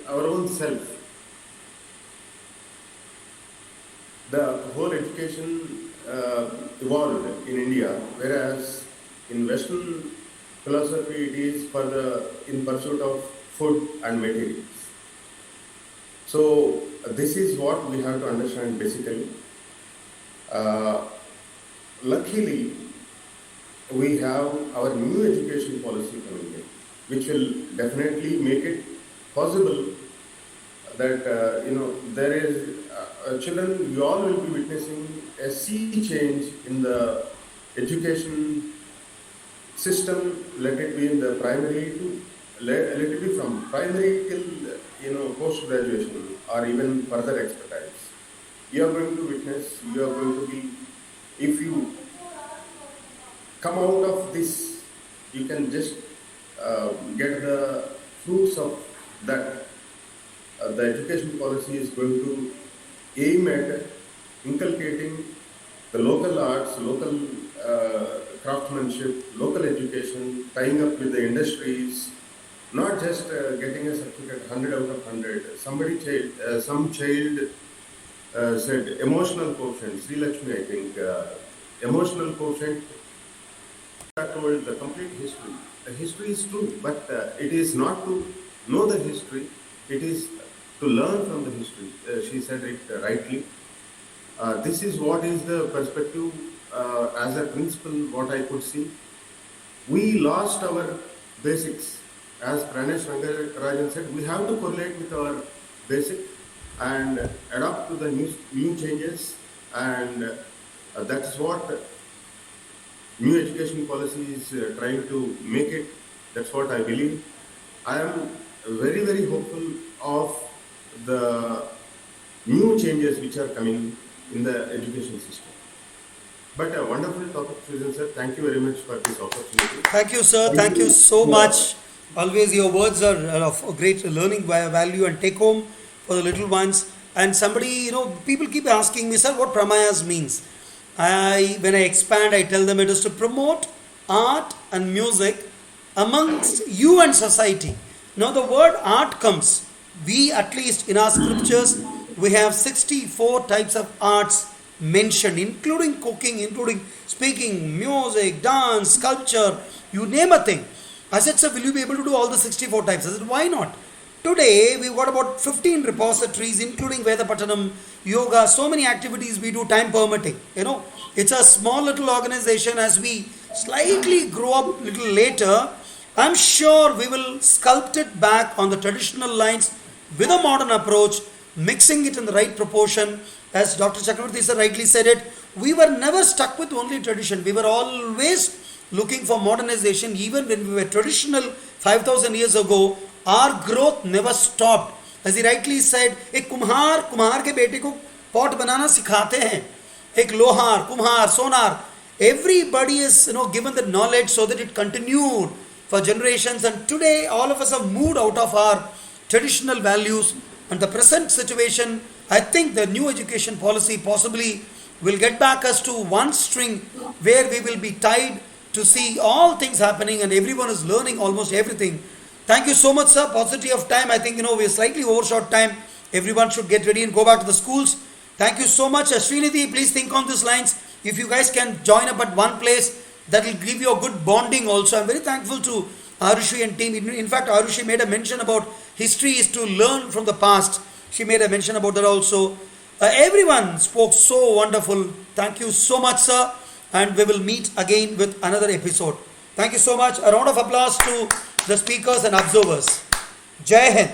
our own self, the whole education evolved in India, whereas in Western philosophy it is in pursuit of food and materials. So this is what we have to understand basically. Luckily, we have our new education policy coming in, which will definitely make it possible that there is children. You all will be witnessing a sea change in the education system. Let it be in the primary to let it be from primary till post graduation or even further expertise. You are going to witness. You are going to be, if you come out of this, you can just get the fruits of that. The education policy is going to aim at inculcating the local arts, local craftsmanship, local education, tying up with the industries, not just getting a certificate 100 out of 100. Some child said emotional quotient, Sri Lakshmi, I think, emotional quotient. I told the complete history. The history is true, but it is not to know the history, it is to learn from the history. She said it rightly. This is what is the perspective as a principal, what I could see. We lost our basics. As Pranesh Rangarajan said, we have to correlate with our basic and adapt to the new changes, and that's what new education policy is trying to make it. That's what I believe. I am very, very hopeful of the new changes which are coming in the education system. But a wonderful topic chosen, sir. Thank you very much for this opportunity. Thank you, sir. Thank you so much. Always your words are of great learning value and take home for the little ones. And somebody, people keep asking me, sir, what PrAMaYaS means. When I expand, I tell them it is to promote art and music amongst you and society. Now the word art comes. We, at least in our scriptures, we have 64 types of arts mentioned, including cooking, including speaking, music, dance, sculpture, you name a thing. I said, sir, will you be able to do all the 64 types? I said, why not? Today, we've got about 15 repositories, including Vedapatanam, yoga, so many activities we do, time permitting. It's a small little organization. As we slightly grow up a little later, I'm sure we will sculpt it back on the traditional lines with a modern approach, mixing it in the right proportion. As Dr. Chakravarti sir rightly said it, we were never stuck with only tradition. We were always looking for modernization. Even when we were traditional 5,000 years ago, our growth never stopped. As he rightly said, एक कुम्हार के बेटे को pot बनाना सिखाते हैं. एक लोहार, कुम्हार, सोनार. Everybody is given the knowledge so that it continued for generations. And today, all of us have moved out of our traditional values. And the present situation, I think the new education policy possibly will get back us to one string where we will be tied to see all things happening and everyone is learning almost everything. Thank you so much, sir. Paucity of time. I think, we are slightly overshot time. Everyone should get ready and go back to the schools. Thank you so much. Srinidhi, please think on these lines. If you guys can join up at one place, that will give you a good bonding also. I'm very thankful to Aarushi and team. In fact, Aarushi made a mention about history is to learn from the past. She made a mention about that also. Everyone spoke so wonderful. Thank you so much, sir. And we will meet again with another episode. Thank you so much. A round of applause to the speakers and observers. Jai Hind.